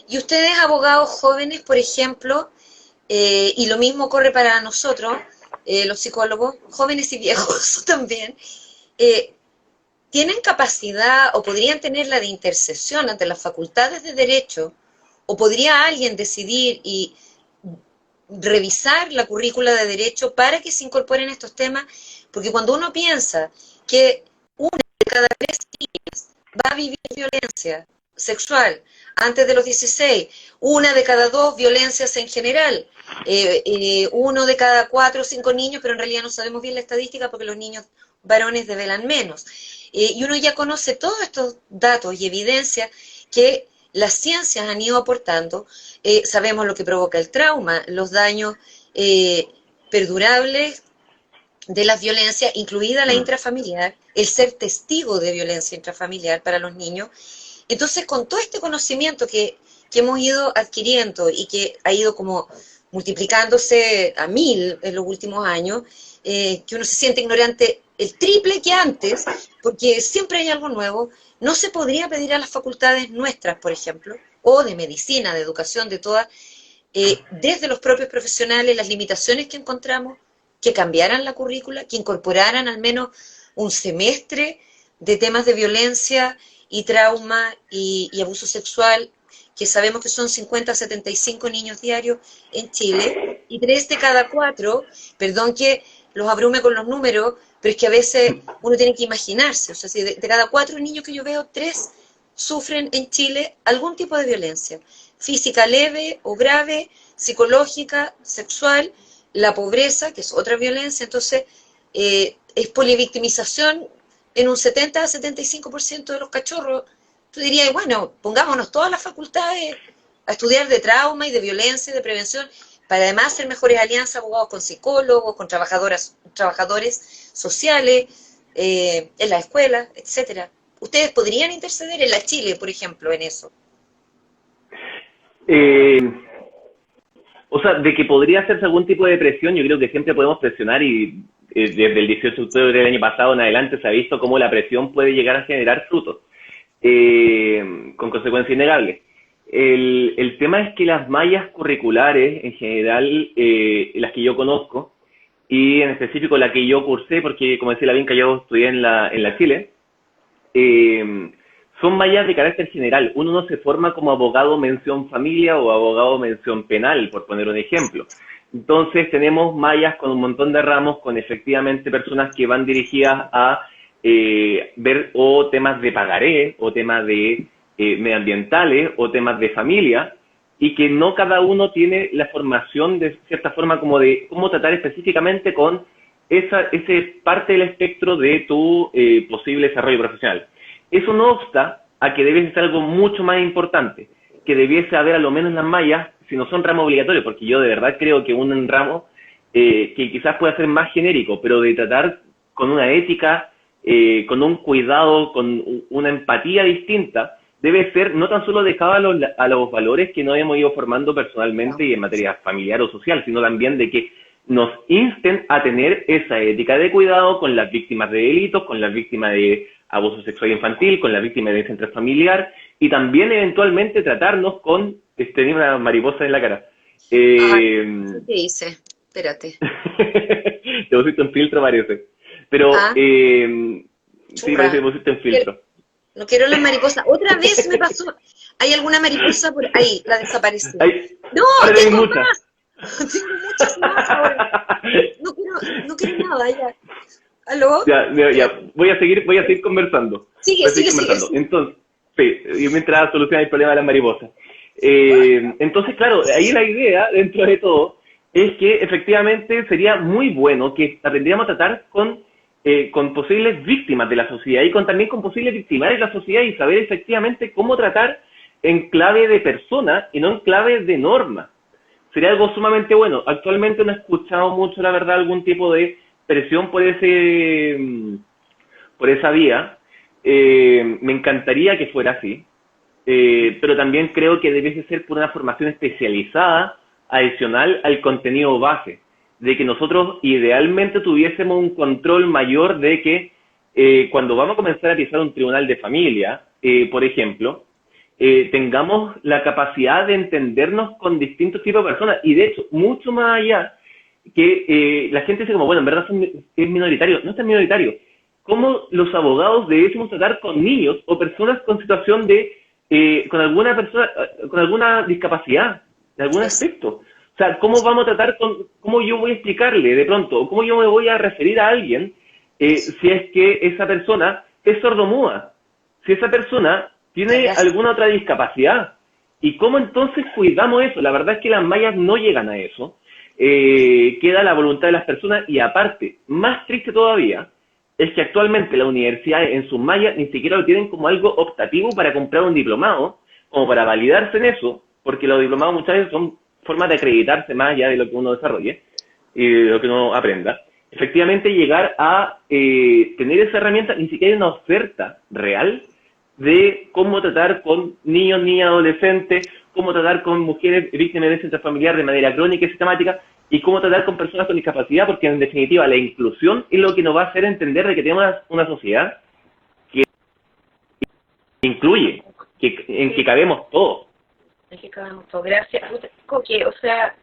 Y ustedes, abogados jóvenes, por ejemplo, y lo mismo corre para nosotros, los psicólogos, jóvenes y viejos también, ¿tienen capacidad o podrían tener la de intercesión ante las facultades de derecho? ¿O podría alguien decidir y revisar la currícula de derecho para que se incorporen estos temas? Porque cuando uno piensa que una de cada 3 niñas va a vivir violencia sexual antes de los 16, una de cada 2 violencias en general, uno de cada 4 o 5 niños, pero en realidad no sabemos bien la estadística porque los niños varones develan menos. Y uno ya conoce todos estos datos y evidencias que las ciencias han ido aportando. Sabemos lo que provoca el trauma, los daños perdurables de las violencias, incluida la intrafamiliar, el ser testigo de violencia intrafamiliar para los niños. Entonces, con todo este conocimiento que hemos ido adquiriendo y que ha ido como multiplicándose a 1000 en los últimos años, que uno se siente ignorante el triple que antes, porque siempre hay algo nuevo, ¿no se podría pedir a las facultades nuestras, por ejemplo, o de medicina, de educación, de todas, desde los propios profesionales, las limitaciones que encontramos, que cambiaran la currícula, que incorporaran al menos un semestre de temas de violencia y trauma y abuso sexual, que sabemos que son 50 a 75 niños diarios en Chile, y 3 de cada 4, perdón que los abrume con los números, pero es que a veces uno tiene que imaginarse, o sea, si de cada 4 niños que yo veo, 3 sufren en Chile algún tipo de violencia, física leve o grave, psicológica, sexual, la pobreza, que es otra violencia. Entonces es polivictimización en un 70 a 75% de los cachorros. Tú dirías, bueno, pongámonos todas las facultades a estudiar de trauma y de violencia y de prevención, para además hacer mejores alianzas, abogados con psicólogos, con trabajadores sociales, en la escuela, etcétera. ¿Ustedes podrían interceder en la Chile, por ejemplo, en eso? O sea, de que podría hacerse algún tipo de presión, yo creo que siempre podemos presionar y desde el 18 de octubre del año pasado en adelante se ha visto cómo la presión puede llegar a generar frutos, con consecuencias innegables. El tema es que las mallas curriculares, en general, las que yo conozco, y en específico la que yo cursé, porque como decía la Vinca, yo estudié en la Chile, son mallas de carácter general. Uno no se forma como abogado mención familia o abogado mención penal, por poner un ejemplo. Entonces tenemos mallas con un montón de ramos, con efectivamente personas que van dirigidas a ver o temas de pagaré, o temas de medioambientales, o temas de familia, y que no cada uno tiene la formación de cierta forma como de cómo tratar específicamente con ese parte del espectro de tu posible desarrollo profesional. Eso no obsta a que debiese ser algo mucho más importante, que debiese haber a lo menos en las mallas, si no son ramos obligatorios, porque yo de verdad creo que un ramo que quizás pueda ser más genérico, pero de tratar con una ética, con un cuidado, con una empatía distinta, debe ser no tan solo dejado a los valores que nos hemos ido formando personalmente y en materia familiar o social, sino también de que nos insten a tener esa ética de cuidado con las víctimas de delitos, con las víctimas de abuso sexual infantil, con las víctimas de violencia intrafamiliar, y también eventualmente tratarnos con... tenía una mariposa en la cara. ¿Qué hice? Espérate. Te pusiste un filtro, parece. Pero, sí, parece que pusiste un filtro. No quiero las mariposas. Otra vez me pasó. ¿Hay alguna mariposa por ahí? La desapareció. No, tengo más. Tengo muchas más ahora. No quiero nada, ya. ¿Aló? Ya. Voy a seguir conversando. Sigue. Entonces, sí, y mientras soluciona el problema de las mariposas. Entonces, claro, ahí la idea, dentro de todo, es que efectivamente sería muy bueno que aprendiéramos a tratar con posibles víctimas de la sociedad y también con posibles victimarios de la sociedad y saber efectivamente cómo tratar en clave de persona y no en clave de norma. Sería algo sumamente bueno. Actualmente no he escuchado mucho, la verdad, algún tipo de presión por esa vía. Me encantaría que fuera así, pero también creo que debiese ser por una formación especializada adicional al contenido base, de que nosotros idealmente tuviésemos un control mayor de que cuando vamos a comenzar a pisar un tribunal de familia, por ejemplo, tengamos la capacidad de entendernos con distintos tipos de personas, y de hecho, mucho más allá, que la gente dice como, bueno, en verdad es minoritario. No es tan minoritario. cómo los abogados debemos tratar con niños o personas con situación de, con alguna discapacidad, de algún aspecto. O sea, ¿cómo vamos a tratar cómo yo voy a explicarle de pronto, o cómo yo me voy a referir a alguien si es que esa persona es sordomuda, si esa persona tiene alguna otra discapacidad? ¿Y cómo entonces cuidamos eso? La verdad es que las mallas no llegan a eso. Queda la voluntad de las personas y aparte, más triste todavía, es que actualmente las universidades en sus mallas ni siquiera lo tienen como algo optativo para comprar un diplomado, como para validarse en eso, porque los diplomados muchas veces son formas de acreditarse más allá de lo que uno desarrolle y de lo que uno aprenda. Efectivamente, llegar a tener esa herramienta, ni siquiera hay una oferta real de cómo tratar con niños, niñas, adolescentes, cómo tratar con mujeres víctimas de violencia intrafamiliar de manera crónica y sistemática, y cómo tratar con personas con discapacidad, porque en definitiva la inclusión es lo que nos va a hacer entender de que tenemos una sociedad que incluye, en que cabemos todos. En que cabemos todos. Gracias. Coque, o sea,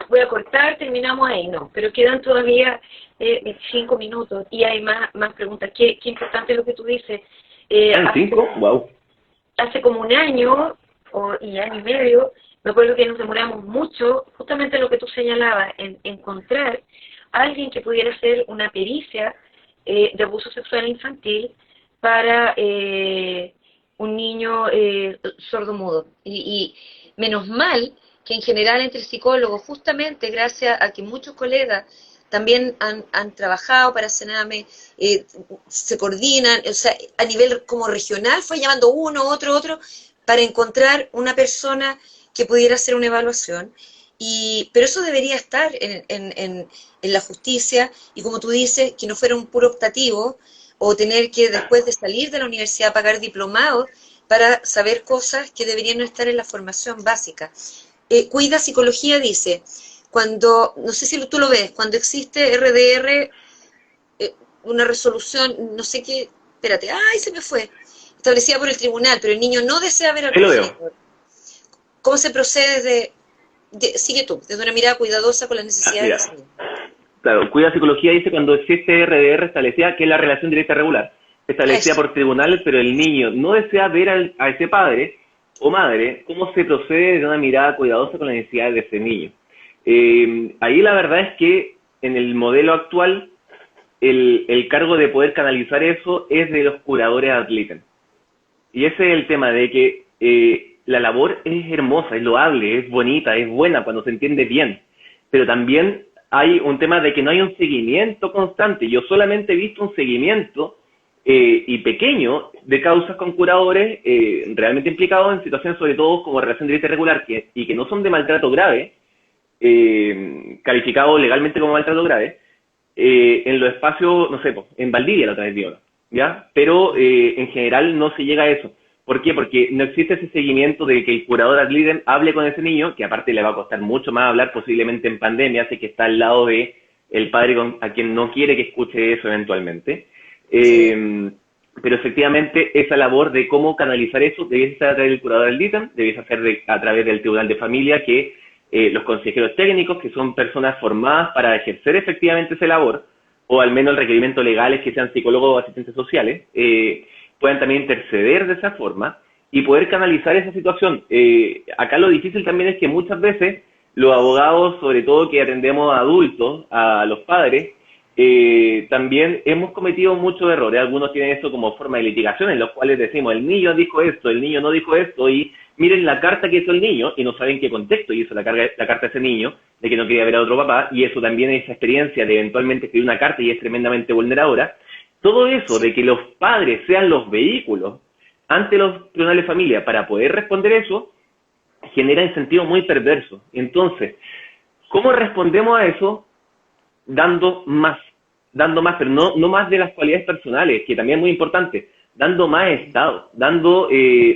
voy a cortar, terminamos ahí, no, pero quedan todavía 25 minutos y hay más preguntas. Qué importante lo que tú dices. ¿5? Wow. Hace como un año y año y medio, me acuerdo que nos demoramos mucho, justamente lo que tú señalabas, en encontrar a alguien que pudiera hacer una pericia de abuso sexual infantil para un niño sordomudo. Y menos mal que en general entre psicólogos, justamente gracias a que muchos colegas también han trabajado para Sename, se coordinan, o sea, a nivel como regional fue llamando uno, otro, para encontrar una persona que pudiera hacer una evaluación. Pero eso debería estar en la justicia, y como tú dices, que no fuera un puro optativo, o tener que después de salir de la universidad pagar diplomados para saber cosas que deberían no estar en la formación básica. Cuida Psicología dice, cuando, no sé si tú lo ves, cuando existe RDR, una resolución, no sé qué, espérate, ¡ay, se me fue! Establecida por el tribunal, pero el niño no desea ver al progenitor. ¿Cómo se procede sigue tú, desde una mirada cuidadosa con las necesidades del niño? Claro, Cuida Psicología dice cuando existe RDR establecida, que es la relación directa regular, establecida por tribunales, pero el niño no desea ver a ese padre o madre, cómo se procede de una mirada cuidadosa con las necesidades de ese niño. Ahí la verdad es que en el modelo actual el cargo de poder canalizar eso es de los curadores ad litem. Y ese es el tema de que la labor es hermosa, es loable, es bonita, es buena cuando se entiende bien, pero también hay un tema de que no hay un seguimiento constante. Yo solamente he visto un seguimiento y pequeño de causas con curadores realmente implicados en situaciones sobre todo como relación directa irregular y que no son de maltrato grave, calificado legalmente como maltrato grave, en los espacios, no sé, en Valdivia la otra vez vio, ¿ya? Pero en general no se llega a eso. ¿Por qué? Porque no existe ese seguimiento de que el curador ad litem hable con ese niño, que aparte le va a costar mucho más hablar posiblemente en pandemia, así que está al lado de el padre a quien no quiere que escuche eso eventualmente. Pero efectivamente esa labor de cómo canalizar eso debiese ser a través del curador ad litem, debiese ser a través del tribunal de familia, que los consejeros técnicos, que son personas formadas para ejercer efectivamente esa labor, o al menos el requerimiento legal es que sean psicólogos o asistentes sociales, puedan también interceder de esa forma y poder canalizar esa situación. Acá lo difícil también es que muchas veces los abogados, sobre todo que atendemos a adultos, a los padres, también hemos cometido muchos errores. Algunos tienen eso como forma de litigación, en los cuales decimos, el niño dijo esto, el niño no dijo esto, y miren la carta que hizo el niño, y no saben qué contexto hizo la carta de ese niño, de que no quería ver a otro papá, y eso también es esa experiencia de eventualmente escribir una carta y es tremendamente vulneradora. Todo eso de que los padres sean los vehículos ante los tribunales de familia para poder responder eso, genera un sentido muy perverso. Entonces, ¿cómo respondemos a eso? Dando más, pero no más de las cualidades personales, que también es muy importante, dando más Estado, dando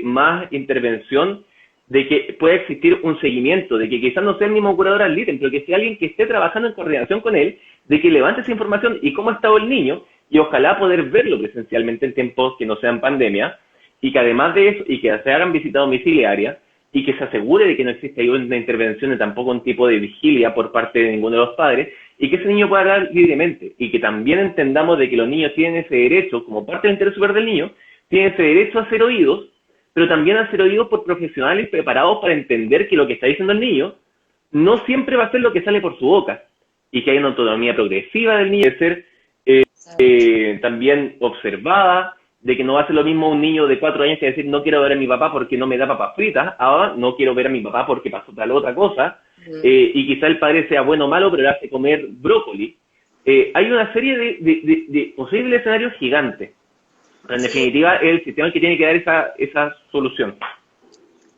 más intervención, de que pueda existir un seguimiento, de que quizás no sea el mismo curador ad litem, pero que sea alguien que esté trabajando en coordinación con él, de que levante esa información y cómo ha estado el niño, y ojalá poder verlo presencialmente en tiempos que no sean pandemia, y que además de eso, y que se hagan visitas domiciliarias, y que se asegure de que no existe ahí una intervención de tampoco un tipo de vigilia por parte de ninguno de los padres, y que ese niño pueda hablar libremente, y que también entendamos de que los niños tienen ese derecho, como parte del interés superior del niño, tienen ese derecho a ser oídos, pero también a ser oídos por profesionales preparados para entender que lo que está diciendo el niño no siempre va a ser lo que sale por su boca, y que hay una autonomía progresiva del niño, de ser también observada, de que no va a ser lo mismo un niño de 4 años que decir no quiero ver a mi papá porque no me da papas fritas, ahora no quiero ver a mi papá porque pasó tal otra cosa, y quizá el padre sea bueno o malo, pero le hace comer brócoli. Hay una serie de posibles escenarios gigantes. En definitiva, el sistema que tiene que dar esa solución.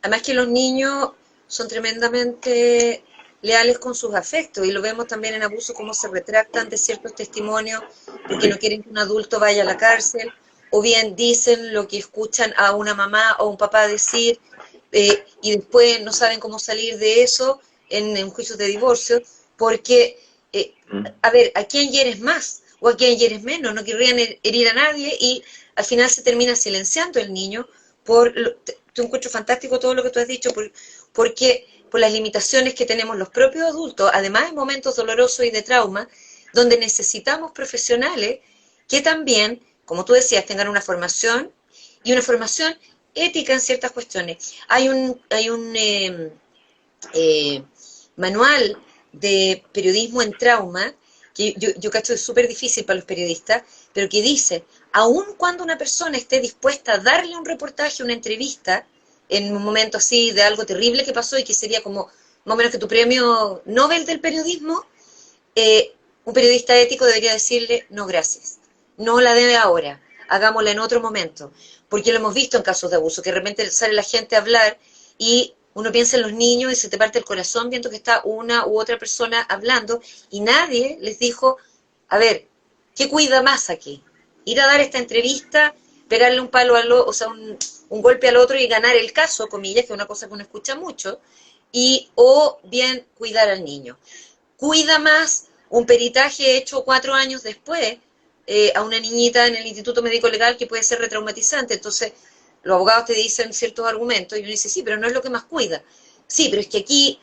Además que los niños son tremendamente leales con sus afectos, y lo vemos también en abuso, cómo se retractan de ciertos testimonios porque no quieren que un adulto vaya a la cárcel, o bien dicen lo que escuchan a una mamá o un papá decir, y después no saben cómo salir de eso en juicios de divorcio, porque, a ver, ¿a quién hieres más? ¿O a quién hieres menos? No querrían herir a nadie, y al final se termina silenciando el niño. Te encuentro fantástico todo lo que tú has dicho, porque por las limitaciones que tenemos los propios adultos, además en momentos dolorosos y de trauma, donde necesitamos profesionales que también, como tú decías, tengan una formación, y una formación ética en ciertas cuestiones. Hay un manual de periodismo en trauma, que yo cacho es súper difícil para los periodistas, pero que dice, aun cuando una persona esté dispuesta a darle un reportaje, una entrevista, en un momento así de algo terrible que pasó y que sería como más o menos que tu premio Nobel del periodismo, un periodista ético debería decirle, no gracias, no la debe ahora, hagámosla en otro momento, porque lo hemos visto en casos de abuso, que de repente sale la gente a hablar y uno piensa en los niños y se te parte el corazón viendo que está una u otra persona hablando y nadie les dijo, a ver, ¿qué cuida más aquí? Ir a dar esta entrevista, pegarle un palo o sea, un golpe al otro y ganar el caso, comillas, que es una cosa que uno escucha mucho, o bien cuidar al niño. Cuida más un peritaje hecho 4 años después a una niñita en el Instituto Médico Legal, que puede ser retraumatizante. Entonces, los abogados te dicen ciertos argumentos y uno dice, sí, pero no es lo que más cuida. Sí, pero es que aquí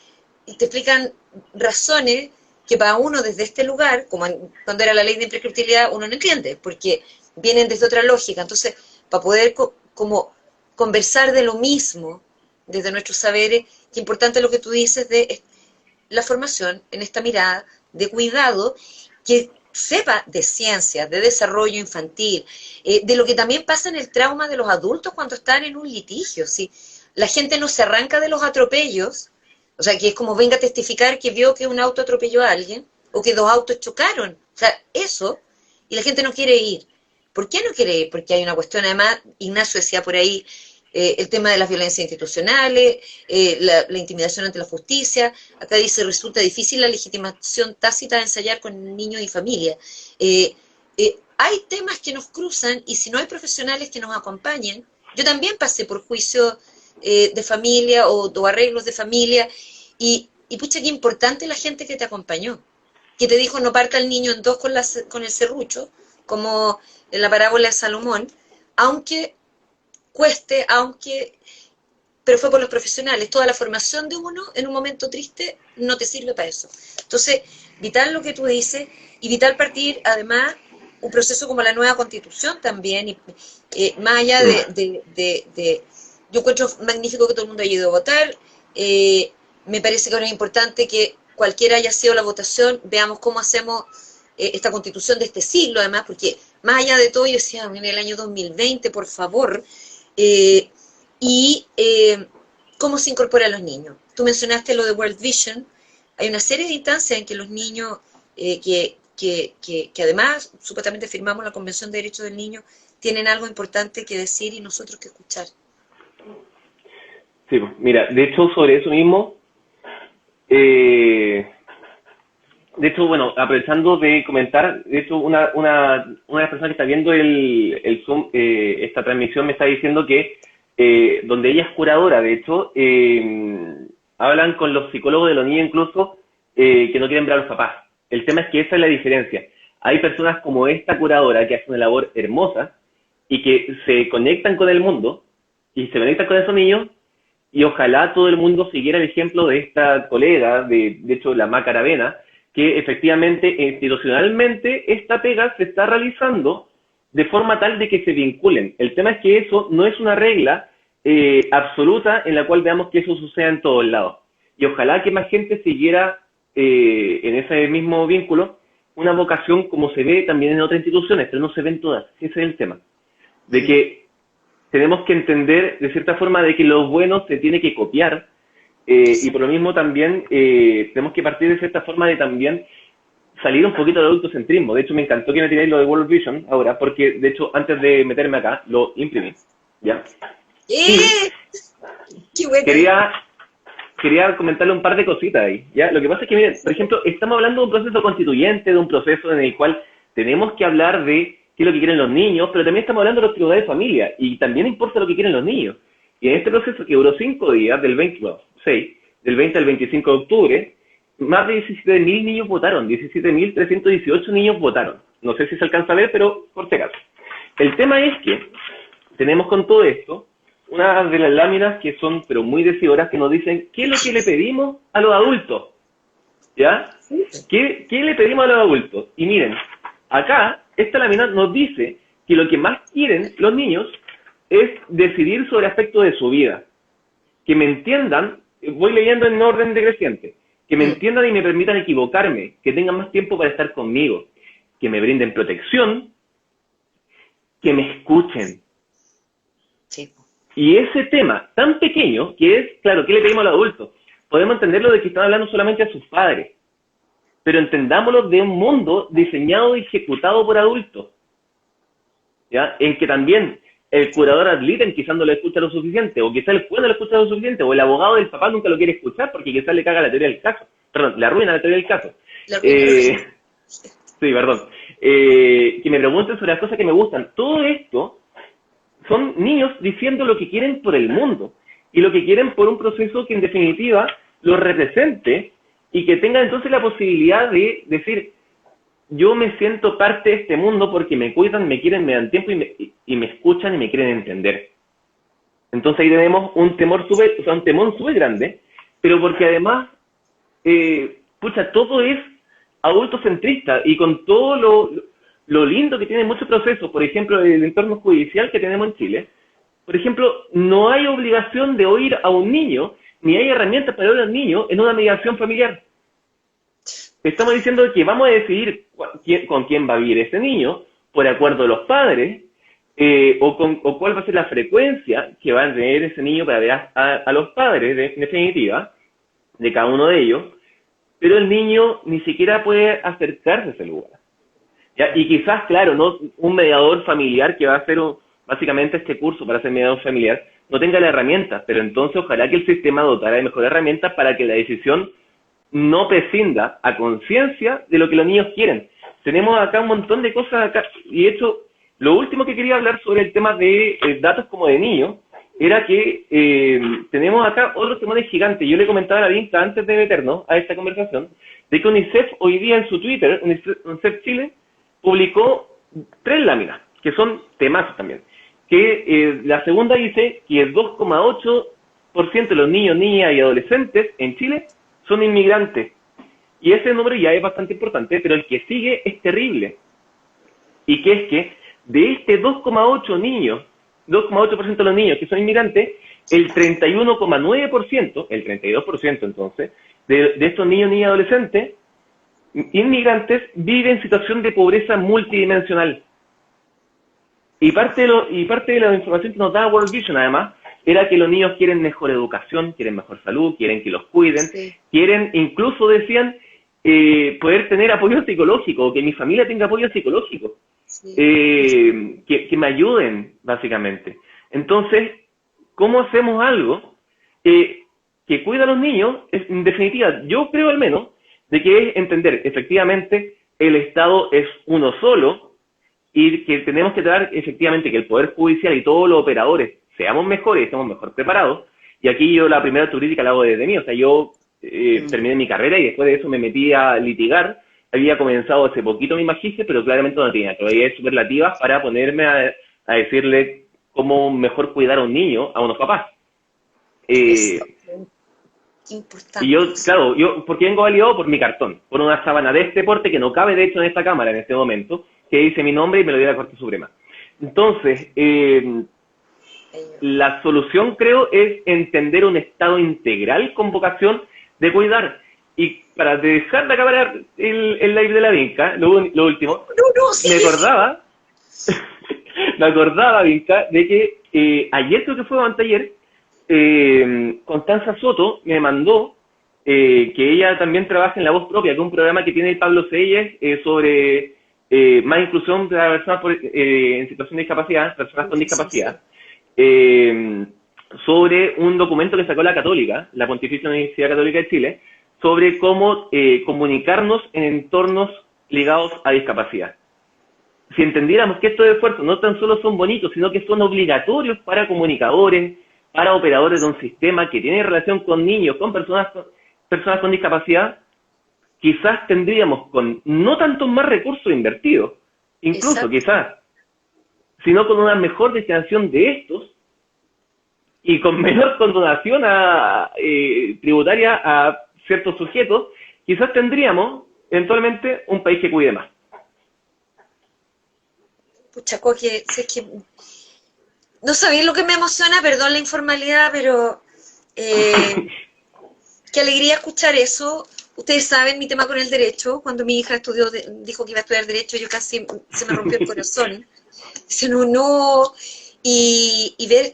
te explican razones que para uno desde este lugar, como cuando era la ley de imprescriptibilidad, uno no entiende, porque vienen desde otra lógica. Entonces, para poder como conversar de lo mismo desde nuestros saberes, qué importante lo que tú dices de la formación en esta mirada de cuidado, que sepa de ciencias, de desarrollo infantil, de lo que también pasa en el trauma de los adultos cuando están en un litigio. ¿Sí? La gente no se arranca de los atropellos, o sea, que es como venga a testificar que vio que un auto atropelló a alguien, o que 2 autos chocaron, o sea, eso, y la gente no quiere ir. ¿Por qué no quiere ir? Porque hay una cuestión, además, Ignacio decía por ahí, el tema de las violencias institucionales, la intimidación ante la justicia. Acá dice, resulta difícil la legitimación tácita de ensayar con niños y familia. Hay temas que nos cruzan, y si no hay profesionales que nos acompañen, yo también pasé por juicios de familia o arreglos de familia, y pucha, qué importante la gente que te acompañó, que te dijo no parta el niño en 2 con el serrucho, como en la parábola de Salomón, aunque cueste, pero fue por los profesionales. Toda la formación de uno en un momento triste no te sirve para eso. Entonces, vital lo que tú dices, y vital partir, además, un proceso como la nueva Constitución también, y más allá yo encuentro magnífico que todo el mundo haya ido a votar. Me parece que ahora es importante que cualquiera haya sido la votación, veamos cómo hacemos esta Constitución de este siglo, además, porque más allá de todo, yo decía, en el año 2020, por favor, cómo se incorpora a los niños. Tú mencionaste lo de World Vision. Hay una serie de instancias en que los niños, que además supuestamente firmamos la Convención de Derechos del Niño, tienen algo importante que decir y nosotros que escuchar. Sí, mira, de hecho, sobre eso mismo, de hecho, bueno, aprovechando de comentar, de hecho, una de las personas que está viendo el Zoom, esta transmisión, me está diciendo que donde ella es curadora, de hecho, hablan con los psicólogos de los niños incluso que no quieren ver a los papás. El tema es que esa es la diferencia. Hay personas como esta curadora que hace una labor hermosa y que se conectan con el mundo y se conectan con esos niños, y ojalá todo el mundo siguiera el ejemplo de esta colega, de hecho la Maca Aravena, que efectivamente, institucionalmente, esta pega se está realizando de forma tal de que se vinculen. El tema es que eso no es una regla absoluta en la cual veamos que eso suceda en todos lados. Y ojalá que más gente siguiera en ese mismo vínculo una vocación como se ve también en otras instituciones, pero no se ven todas. Ese es el tema. De que tenemos que entender de cierta forma de que lo bueno se tiene que copiar y por lo mismo también tenemos que partir de cierta forma de también salir un poquito del adultocentrismo. De hecho, me encantó que me tiráis lo de World Vision ahora, porque de hecho antes de meterme acá lo imprimí. ¿Ya? ¡Qué bueno! Quería comentarle un par de cositas ahí, ¿ya? Lo que pasa es que, miren, por ejemplo, estamos hablando de un proceso constituyente, de un proceso en el cual tenemos que hablar de qué es lo que quieren los niños, pero también estamos hablando de los tribunales de familia, y también importa lo que quieren los niños. Y en este proceso que duró 5 días, del 20 al 25 de octubre, más de 17.000 niños votaron, 17.318 niños votaron. No sé si se alcanza a ver, pero por si acaso. El tema es que tenemos con todo esto una de las láminas que son pero muy decidoras que nos dicen qué es lo que le pedimos a los adultos. ¿Ya? ¿Qué le pedimos a los adultos? Y miren, acá esta lámina nos dice que lo que más quieren los niños es decidir sobre aspectos de su vida. Que me entiendan, voy leyendo en orden decreciente, que me entiendan y me permitan equivocarme, que tengan más tiempo para estar conmigo, que me brinden protección, que me escuchen. Sí. Y ese tema tan pequeño, que es, claro, ¿qué le pedimos a los adultos? Podemos entenderlo de que están hablando solamente a sus padres, pero entendámoslo de un mundo diseñado y ejecutado por adultos, ¿ya? En que también el curador ad litem quizás no lo escucha lo suficiente, o quizás el juez no lo escucha lo suficiente, o el abogado del papá nunca lo quiere escuchar porque quizás le caga la teoría del caso. Perdón, le arruina la teoría del caso. Sí, perdón. Que me pregunten sobre las cosas que me gustan. Todo esto son niños diciendo lo que quieren por el mundo y lo que quieren por un proceso que en definitiva los represente y que tengan entonces la posibilidad de decir, yo me siento parte de este mundo porque me cuidan, me quieren, me dan tiempo y me escuchan y me quieren entender. Entonces ahí tenemos un temor un temor súper grande, pero porque además, todo es adultocentrista y con todo lo lindo que tiene muchos procesos, por ejemplo, el entorno judicial que tenemos en Chile, por ejemplo, no hay obligación de oír a un niño, ni hay herramientas para oír a un niño en una mediación familiar. Estamos diciendo que vamos a decidir con quién va a vivir ese niño, por acuerdo de los padres, o cuál va a ser la frecuencia que va a tener ese niño para ver a los padres, en definitiva, de cada uno de ellos, pero el niño ni siquiera puede acercarse a ese lugar. ¿Ya? Y quizás, claro, no un mediador familiar que va a hacer básicamente este curso para ser mediador familiar, no tenga la herramienta, pero entonces ojalá que el sistema dotara de mejores herramientas para que la decisión no prescinda a conciencia de lo que los niños quieren. Tenemos acá un montón de cosas acá, y de hecho, lo último que quería hablar sobre el tema de datos como de niños, era que tenemos acá otros temores gigantes. Yo le comentaba a la Vinta antes de meternos a esta conversación, de que UNICEF hoy día en su Twitter, UNICEF Chile, publicó 3 láminas, que son temazos también. Que la segunda dice que el 2,8% de los niños, niñas y adolescentes en Chile son inmigrantes. Y ese número ya es bastante importante, pero el que sigue es terrible. Y que es que de este 2,8% de los niños que son inmigrantes, el 31,9%, el 32% entonces, de estos niños, niñas y adolescentes inmigrantes viven en situación de pobreza multidimensional. Y parte de la información que nos da World Vision, además, era que los niños quieren mejor educación, quieren mejor salud, quieren que los cuiden, quieren, incluso decían, poder tener apoyo psicológico, que mi familia tenga apoyo psicológico, que me ayuden, básicamente. Entonces, ¿cómo hacemos algo que cuida a los niños? En definitiva, yo creo al menos, de que es entender, efectivamente, el Estado es uno solo, y que tenemos que tratar efectivamente que el Poder Judicial y todos los operadores seamos mejores, estemos mejor preparados. Y aquí yo la primera autocrítica la hago desde mí. O sea, yo terminé mi carrera y después de eso me metí a litigar. Había comenzado hace poquito mi magister, pero claramente no tenía todavía superlativas para ponerme a decirle cómo mejor cuidar a un niño, a unos papás. Importante. Y yo, claro, ¿por qué vengo validado? Por mi cartón, por una sábana de este porte que no cabe de hecho en esta cámara en este momento, que dice mi nombre y me lo dio la Corte Suprema. Entonces, la solución creo es entender un Estado integral con vocación de cuidar. Y para dejar de acabar el live de la Vinca, lo último, Sí. me acordaba, Vinca, de que ayer creo que fue o anteayer, Constanza Soto me mandó que ella también trabaja en La Voz Propia, que es un programa que tiene el Pablo Selles sobre más inclusión de las personas en situación de discapacidad, personas con discapacidad, sobre un documento que sacó la Católica, la Pontificia Universidad Católica de Chile, sobre cómo comunicarnos en entornos ligados a discapacidad. Si entendiéramos que estos esfuerzos no tan solo son bonitos, sino que son obligatorios para comunicadores, para operadores de un sistema que tiene relación con niños, con personas con discapacidad, quizás tendríamos con no tantos más recursos invertidos, incluso quizás, sino con una mejor destinación de estos y con menor condonación tributaria a ciertos sujetos, quizás tendríamos eventualmente un país que cuide más. Pucha, Coque, si es que no sabéis lo que me emociona, perdón la informalidad, pero qué alegría escuchar eso. Ustedes saben mi tema con el derecho. Cuando mi hija dijo que iba a estudiar derecho, yo casi se me rompió el corazón. Dice, no. Y ver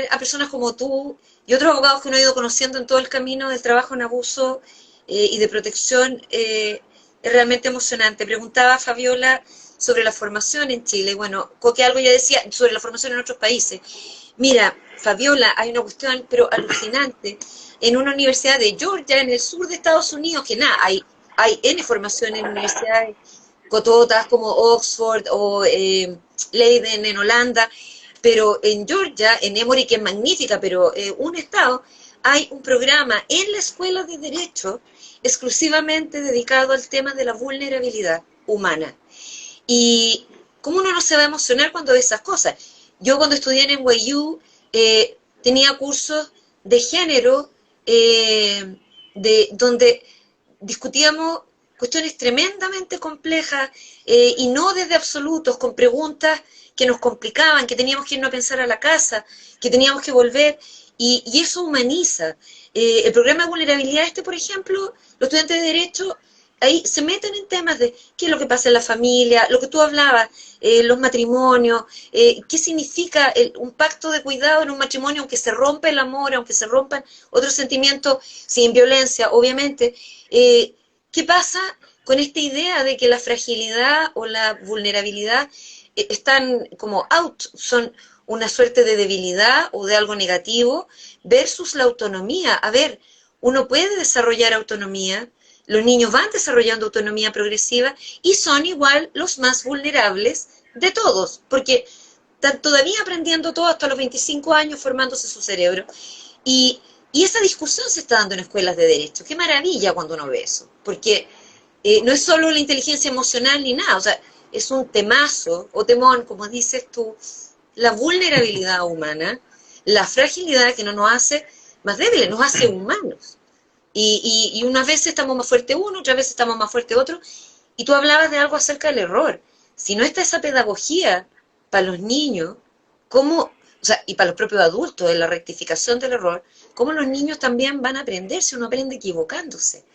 a personas como tú y otros abogados que uno ha ido conociendo en todo el camino del trabajo en abuso y de protección es realmente emocionante. Preguntaba Fabiola sobre la formación en Chile. Bueno, Coque algo ya decía sobre la formación en otros países. Mira, Fabiola, hay una cuestión pero alucinante en una universidad de Georgia, en el sur de Estados Unidos, que nada, hay N formación en universidades cototas como Oxford o Leiden en Holanda, pero en Georgia, en Emory, que es magnífica, pero un estado, hay un programa en la escuela de Derecho exclusivamente dedicado al tema de la vulnerabilidad humana. Y cómo uno no se va a emocionar cuando ve esas cosas. Yo cuando estudié en NYU tenía cursos de género donde discutíamos cuestiones tremendamente complejas y no desde absolutos, con preguntas que nos complicaban, que teníamos que irnos a pensar a la casa, que teníamos que volver, y eso humaniza. El programa de vulnerabilidad por ejemplo, los estudiantes de Derecho ahí se meten en temas de qué es lo que pasa en la familia, lo que tú hablabas, los matrimonios, qué significa un pacto de cuidado en un matrimonio, aunque se rompa el amor, aunque se rompan otros sentimientos sin violencia, obviamente. ¿Qué pasa con esta idea de que la fragilidad o la vulnerabilidad están como out, son una suerte de debilidad o de algo negativo, versus la autonomía? A ver, uno puede desarrollar autonomía, los niños van desarrollando autonomía progresiva y son igual los más vulnerables de todos, porque están todavía aprendiendo todo hasta los 25 años formándose su cerebro. Y esa discusión se está dando en escuelas de derecho. Qué maravilla cuando uno ve eso, porque no es solo la inteligencia emocional ni nada, o sea, es un temazo, o temón, como dices tú, la vulnerabilidad humana, la fragilidad que no nos hace más débiles, nos hace humanos. Y unas veces estamos más fuerte uno, otras veces estamos más fuerte otro. Y tú hablabas de algo acerca del error. Si no está esa pedagogía para los niños, ¿cómo, o sea, y para los propios adultos, de la rectificación del error, cómo los niños también van a aprender si uno aprende equivocándose?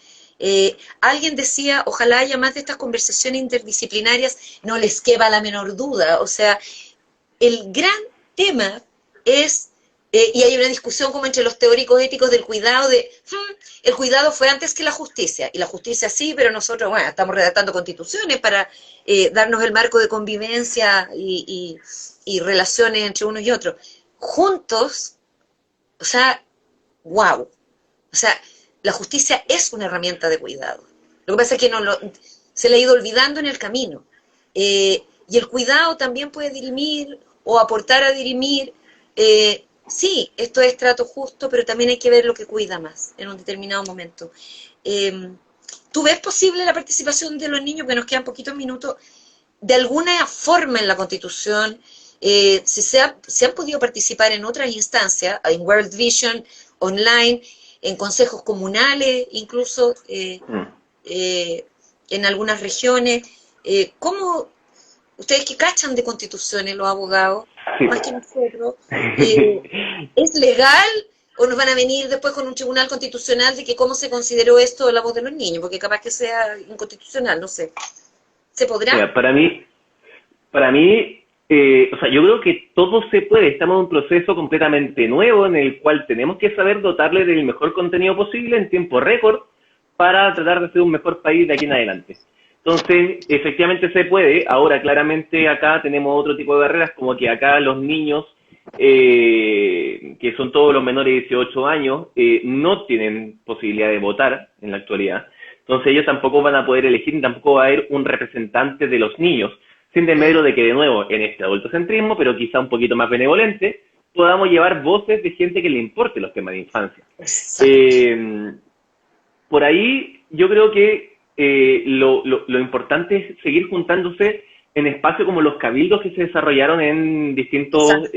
Alguien decía, ojalá haya más de estas conversaciones interdisciplinarias, no les quepa la menor duda. O sea, el gran tema es... y hay una discusión como entre los teóricos éticos del cuidado el cuidado fue antes que la justicia, y la justicia sí, pero nosotros, bueno, estamos redactando constituciones para darnos el marco de convivencia y relaciones entre unos y otros. Juntos, o sea, wow. O sea, la justicia es una herramienta de cuidado. Lo que pasa es que se le ha ido olvidando en el camino. Y el cuidado también puede dirimir o aportar a dirimir sí, esto es trato justo, pero también hay que ver lo que cuida más en un determinado momento. ¿Tú ves posible la participación de los niños, que nos quedan poquitos minutos, de alguna forma en la Constitución? Si se han podido participar en otras instancias, en World Vision, online, en consejos comunales, incluso Mm. en algunas regiones. ¿Cómo, ustedes que cachan de constituciones, los abogados, Sí. más que nosotros, es legal o nos van a venir después con un tribunal constitucional de que cómo se consideró esto de la voz de los niños? Porque capaz que sea inconstitucional, no sé. ¿Se podrá? Mira, para mí, o sea, yo creo que todo se puede. Estamos en un proceso completamente nuevo en el cual tenemos que saber dotarle del mejor contenido posible en tiempo récord para tratar de ser un mejor país de aquí en adelante. Entonces, efectivamente se puede. Ahora, claramente, acá tenemos otro tipo de barreras, como que acá los niños, que son todos los menores de 18 años, no tienen posibilidad de votar en la actualidad. Entonces, ellos tampoco van a poder elegir, ni tampoco va a haber un representante de los niños, sin desmedro de que, de nuevo, en este adultocentrismo, pero quizá un poquito más benevolente, podamos llevar voces de gente que le importe los temas de infancia. Por ahí, yo creo que lo importante es seguir juntándose en espacios como los cabildos que se desarrollaron en distintas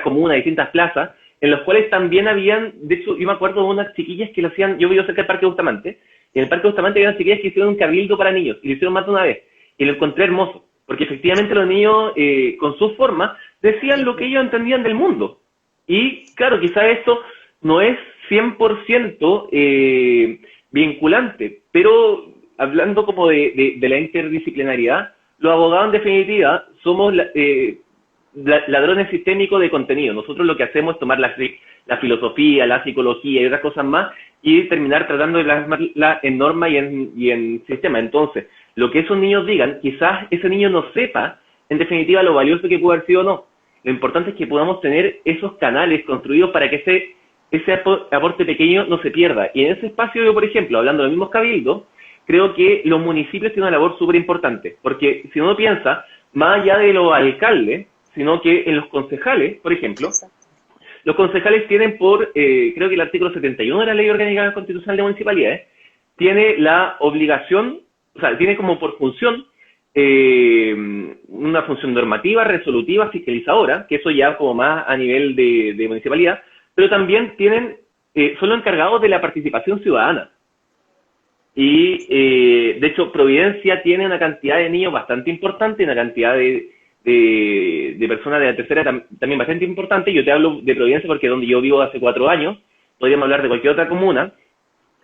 comunas, distintas plazas, en los cuales también habían, de hecho, yo me acuerdo de unas chiquillas que lo hacían, yo vivo cerca del Parque Bustamante, y en el Parque Bustamante había unas chiquillas que hicieron un cabildo para niños, y lo hicieron más de una vez, y lo encontré hermoso, porque efectivamente los niños, con sus formas, decían lo que ellos entendían del mundo. Y claro, quizás esto no es 100% vinculante, pero hablando como de la interdisciplinariedad, los abogados en definitiva somos ladrones sistémicos de contenido. Nosotros lo que hacemos es tomar la filosofía, la psicología y otras cosas más y terminar tratando de plasmarla en norma y en sistema. Entonces, lo que esos niños digan, quizás ese niño no sepa en definitiva lo valioso que pudo haber sido o no. Lo importante es que podamos tener esos canales construidos para que ese aporte pequeño no se pierda. Y en ese espacio, yo, por ejemplo, hablando de los mismos cabildos, creo que los municipios tienen una labor súper importante, porque si uno piensa, más allá de los alcaldes, sino que en los concejales, por ejemplo, los concejales tienen creo que el artículo 71 de la Ley Orgánica Constitucional de Municipalidades, tiene la obligación, o sea, tiene como por función una función normativa, resolutiva, fiscalizadora, que eso ya como más a nivel de municipalidad, pero también son los encargados de la participación ciudadana. Y, de hecho, Providencia tiene una cantidad de niños bastante importante, una cantidad de personas de la tercera también bastante importante. Yo te hablo de Providencia porque es donde yo vivo hace 4 años, podríamos hablar de cualquier otra comuna,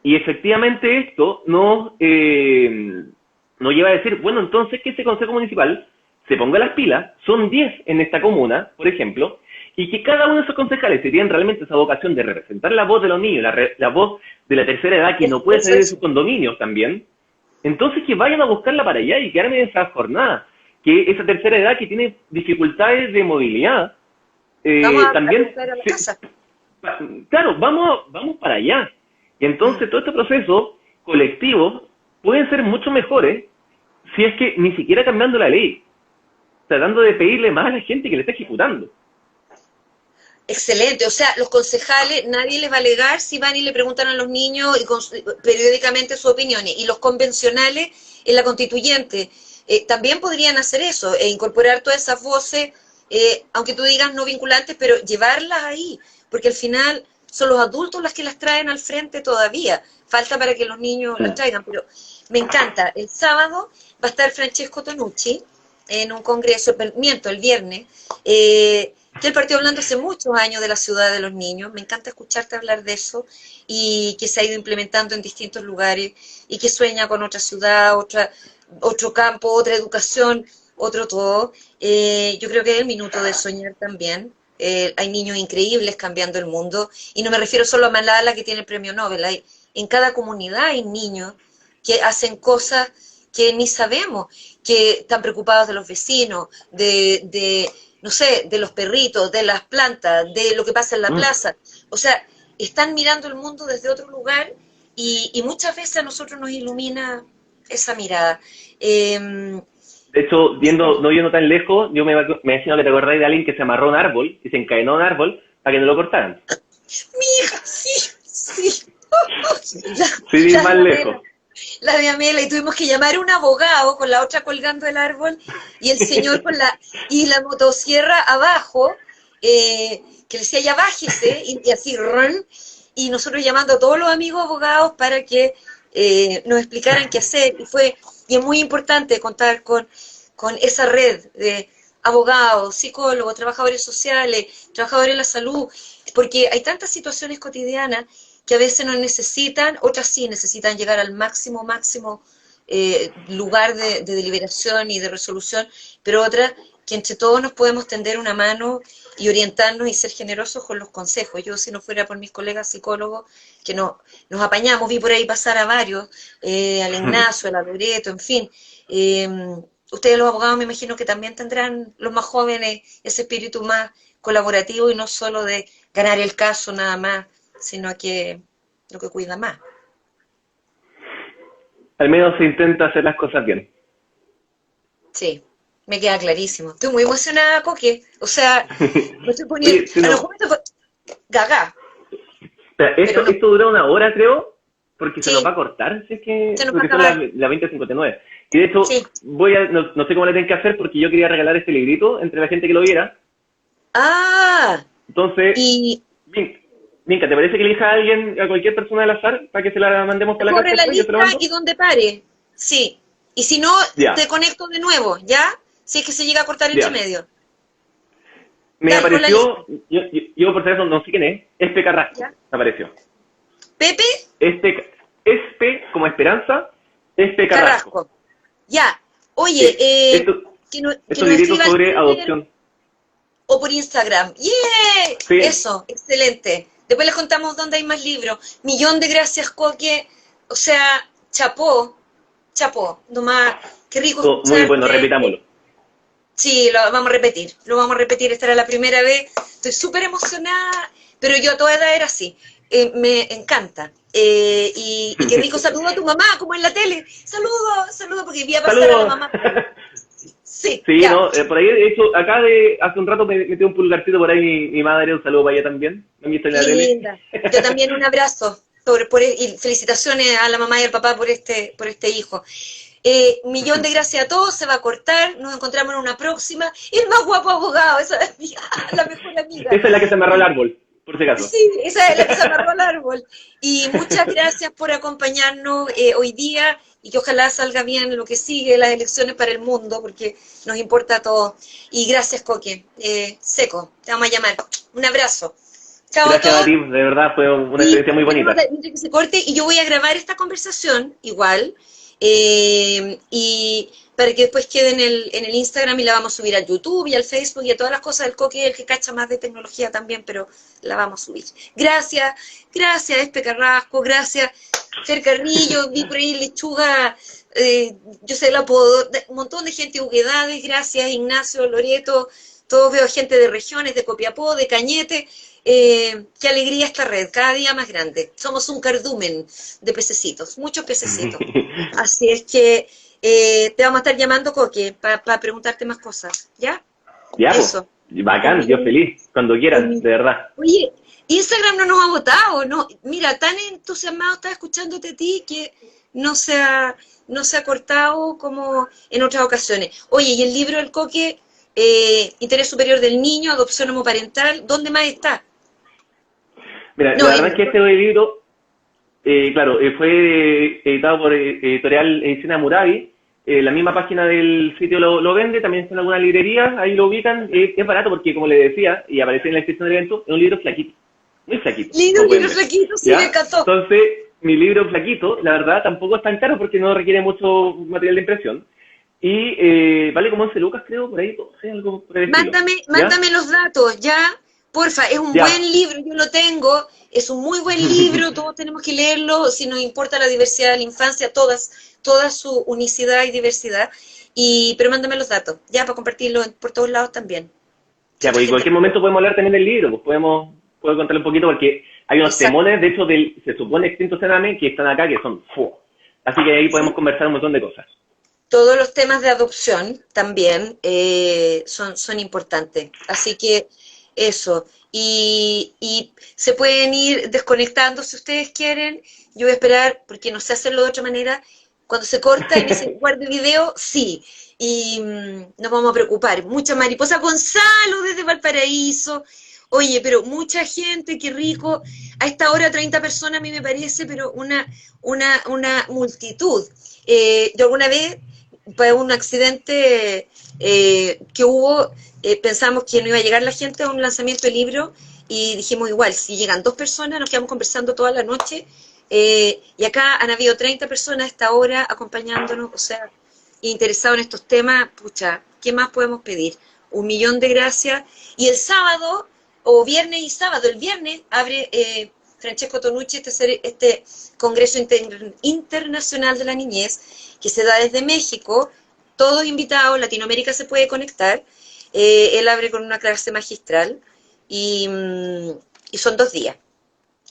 y efectivamente esto nos lleva a decir, bueno, entonces que ese Consejo Municipal se ponga las pilas, son 10 en esta comuna, por ejemplo, y que cada uno de esos concejales, si tienen realmente esa vocación de representar la voz de los niños, la voz de la tercera edad que no puede salir de sus condominios también, entonces que vayan a buscarla para allá y quedarme en esa jornada, que esa tercera edad que tiene dificultades de movilidad, también... Claro, vamos para allá. Y entonces todo este proceso colectivo pueden ser mucho mejores si es que ni siquiera cambiando la ley, tratando de pedirle más a la gente que le está ejecutando. Excelente, o sea, los concejales, nadie les va a alegar si van y le preguntan a los niños periódicamente sus opiniones, y los convencionales en la constituyente también podrían hacer eso, incorporar todas esas voces, aunque tú digas no vinculantes, pero llevarlas ahí, porque al final son los adultos los que las traen al frente todavía, falta para que los niños las traigan, pero me encanta. El sábado va a estar Francesco Tonucci en un congreso, el viernes, que él partió hablando hace muchos años de la ciudad de los niños. Me encanta escucharte hablar de eso y que se ha ido implementando en distintos lugares y que sueña con otra ciudad, otro campo, otra educación, otro todo. Yo creo que es el minuto de soñar también. Hay niños increíbles cambiando el mundo y no me refiero solo a Malala, que tiene el premio Nobel. En cada comunidad hay niños que hacen cosas que ni sabemos, que están preocupados de los vecinos, no sé, de los perritos, de las plantas, de lo que pasa en la plaza. O sea, están mirando el mundo desde otro lugar y muchas veces a nosotros nos ilumina esa mirada. De hecho, no viendo tan lejos, yo me decía que te acordáis de alguien que se amarró a un árbol y se encadenó a un árbol para que no lo cortaran. Mi hija, sí. Sí, más lejos. La de Amela, y tuvimos que llamar a un abogado con la otra colgando del árbol y el señor con la motosierra abajo, que le decía ya bájese, y así, run, y nosotros llamando a todos los amigos abogados para que nos explicaran qué hacer, y es muy importante contar con esa red de abogados, psicólogos, trabajadores sociales, trabajadores de la salud, porque hay tantas situaciones cotidianas que a veces no necesitan, otras sí necesitan llegar al máximo lugar de deliberación y de resolución, pero otras que entre todos nos podemos tender una mano y orientarnos y ser generosos con los consejos. Yo, si no fuera por mis colegas psicólogos, que nos apañamos, vi por ahí pasar a varios, al Ignacio, a la Loreto, en fin. Ustedes los abogados me imagino que también tendrán, los más jóvenes, ese espíritu más colaborativo y no solo de ganar el caso nada más, sino que lo que cuida más. Al menos se intenta hacer las cosas bien. Sí, me queda clarísimo. Estoy muy emocionada, Coque. O sea, me estoy poniendo... Oye, si a no, lo mejor gaga. espera, Pero no, esto dura una hora, creo, porque se sí, nos va a cortar, si es que, se nos va a porque son las acabar. 20:59. Y de hecho, Sí. no sé cómo le tengo que hacer porque yo quería regalar este librito entre la gente que lo viera. Ah, Entonces, y Minka, ¿te parece que elija a alguien, a cualquier persona al azar, para que se la mandemos para la casa corre la después? Yo se lo lista mando. y donde pare. Sí. Y si no, te Ya, conecto de nuevo, ¿ya? Si es que se llega a cortar entre ya. medio. Me Dale, con la lista. apareció, yo por teléfono no sé quién es P. Carrasco, ¿Ya? me apareció. Pepe Espe como Esperanza, Espe Carrasco. Carrasco. Ya. Oye, Sí, esto, que nos estos libritos escriba al sobre Twitter adopción. o por Instagram. ¡Yeah! Sí, Eso, excelente. Después les contamos dónde hay más libros. Millón de gracias, Coque. O sea, chapó. Nomás, qué rico muy bueno, escucharte. repitámoslo. Sí, lo vamos a repetir, esta era la primera vez, estoy súper emocionada, pero yo a toda edad era así, me encanta. Y qué rico, saludo a tu mamá, como en la tele, saludo, porque vi a pasar a la ¡Saludos! mamá por ahí. Sí, Sí, ya, no, por ahí, de hecho, hace un rato me metió un pulgarcito por ahí mi madre, un saludo para ella también. ¿Me han visto en qué la tele? linda. Yo también un abrazo, y felicitaciones a la mamá y al papá por este hijo. Millón de gracias a todos, se va a cortar, nos encontramos en una próxima. El más guapo abogado, esa es la mejor amiga. Esa es la que se amarró al árbol, por si acaso. Sí, esa es la que se amarró al árbol. Y muchas gracias por acompañarnos hoy día y que ojalá salga bien lo que sigue, las elecciones para el mundo, porque nos importa a todos. Y gracias, Coque. Seco, te vamos a llamar. Un abrazo. Chao a Gracias a todos. ti, de verdad fue una Y experiencia muy bonita. que se corte, y yo voy a grabar esta conversación igual, y para que después quede en el Instagram, y la vamos a subir al YouTube y al Facebook y a todas las cosas del Coque, el que cacha más de tecnología también, pero la vamos a subir. Gracias, Espe Carrasco, gracias, Fer Carrillo, vi por ahí Lechuga, yo sé el apodo, un montón de gente de Huguedades, gracias, Ignacio, Loreto, todos veo gente de regiones, de Copiapó, de Cañete. Qué alegría esta red, cada día más grande. Somos un cardumen de pececitos, muchos pececitos. Así es que te vamos a estar llamando, Coque, para preguntarte más cosas, ¿ya? Ya, pues, Eso. bacán, yo feliz, cuando quieran, de verdad. Oye, Instagram no nos ha votado, ¿no? Mira, tan entusiasmado estaba escuchándote a ti que no se ha cortado como en otras ocasiones. Oye, y el libro del Coque, Interés Superior del Niño, Adopción Homoparental, ¿dónde más está? Mira, No, la verdad es que este libro, claro, fue editado por Editorial Ediciones Murabi. La misma página del sitio lo vende, también está en alguna librería, ahí lo ubican. Es barato porque, como le decía, y aparece en la descripción del evento, es un libro flaquito, muy flaquito. Libro flaquito, sí, ¿Ya? me encantó. Entonces, mi libro flaquito, la verdad, tampoco es tan caro porque no requiere mucho material de impresión. Y vale como 11 lucas, creo, por ahí, no sé, algo por el estilo. Mándame los datos, ¿ya? Porfa, es un Ya. buen libro, yo lo tengo, es un muy buen libro, todos tenemos que leerlo, si nos importa la diversidad de la infancia, toda su unicidad y diversidad, pero mándame los datos, ya, para compartirlo por todos lados también. Ya, pues en cualquier momento podemos hablar también del libro, pues puedo contarle un poquito porque hay unos Exacto. temones, de hecho, se supone extinto cename, que están acá, que son así que ahí podemos conversar un montón de cosas. Todos los temas de adopción también son importantes, así que eso, y se pueden ir desconectando si ustedes quieren. Yo voy a esperar, porque no sé hacerlo de otra manera. Cuando se corta y me dice guarde video, sí, y nos vamos a preocupar. Muchas mariposas. Gonzalo desde Valparaíso, Oye, pero mucha gente, qué rico. A esta hora 30 personas a mí me parece, pero una multitud. Yo alguna vez, para un accidente que hubo, pensamos que no iba a llegar la gente a un lanzamiento de libro y dijimos igual, si llegan 2 personas, nos quedamos conversando toda la noche. Y acá han habido 30 personas a esta hora acompañándonos, o sea, interesados en estos temas. Pucha, ¿qué más podemos pedir? 1 millón de gracias. Y el sábado, o viernes y sábado, el viernes abre Francesco Tonucci este Congreso Internacional de la Niñez, que se da desde México, todos invitados, Latinoamérica se puede conectar. Él abre con una clase magistral y son 2 días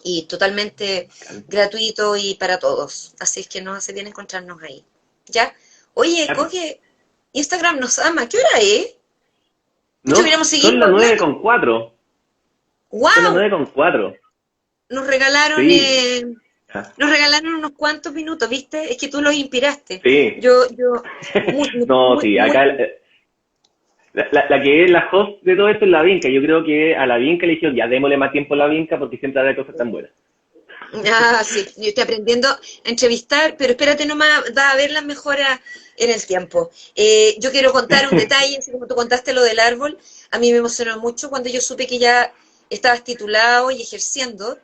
y totalmente gratuito y para todos, así es que nos hace bien encontrarnos ahí, ¿ya? Oye, Claro. Coque, Instagram nos ama, ¿qué hora es? Pucha, No, hubiéramos son seguido las nueve hablando. con cuatro. Son las ¡Wow! 9:04. Nos regalaron, Sí. Ah, nos regalaron unos cuantos minutos, ¿viste? Es que tú los inspiraste. sí. Yo, muy, No, muy, sí, muy, acá la que es la host de todo esto es la Vinca. Yo creo que a la Vinca le dijeron, ya démosle más tiempo a la Vinca porque siempre habrá cosas tan buenas. ah, sí, yo estoy aprendiendo a entrevistar, pero espérate nomás, va a haber las mejoras en el tiempo. Yo quiero contar un detalle, así como tú contaste lo del árbol, a mí me emocionó mucho cuando yo supe que ya estabas titulado y ejerciendo,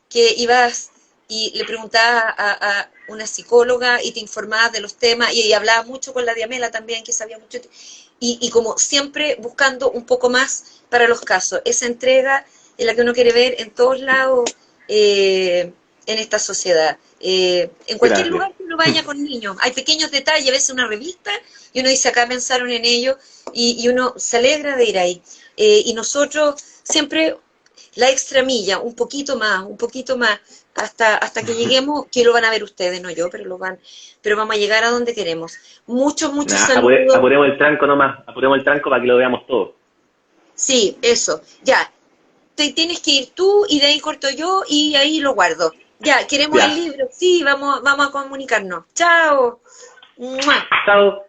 que ibas y le preguntabas a una psicóloga y te informabas de los temas y hablabas mucho con la Diamela también, que sabía mucho, y como siempre buscando un poco más para los casos. Esa entrega es la que uno quiere ver en todos lados. En esta sociedad. En cualquier Gracias. lugar que uno vaya con niños, hay pequeños detalles, a veces una revista, y uno dice, acá pensaron en ello, y uno se alegra de ir ahí. Y nosotros siempre la extra milla, un poquito más, hasta que lleguemos, que lo van a ver ustedes, no yo, pero vamos a llegar a donde queremos. Muchos, muchos Nah, saludos. apuremos el tranco nomás. Apuremos el tranco para que lo veamos todo. Sí, eso, ya. Te tienes que ir tú y de ahí corto yo y ahí lo guardo. Ya, queremos el Ya. libro, sí, vamos a comunicarnos. Chao. ¡Mua! Chao.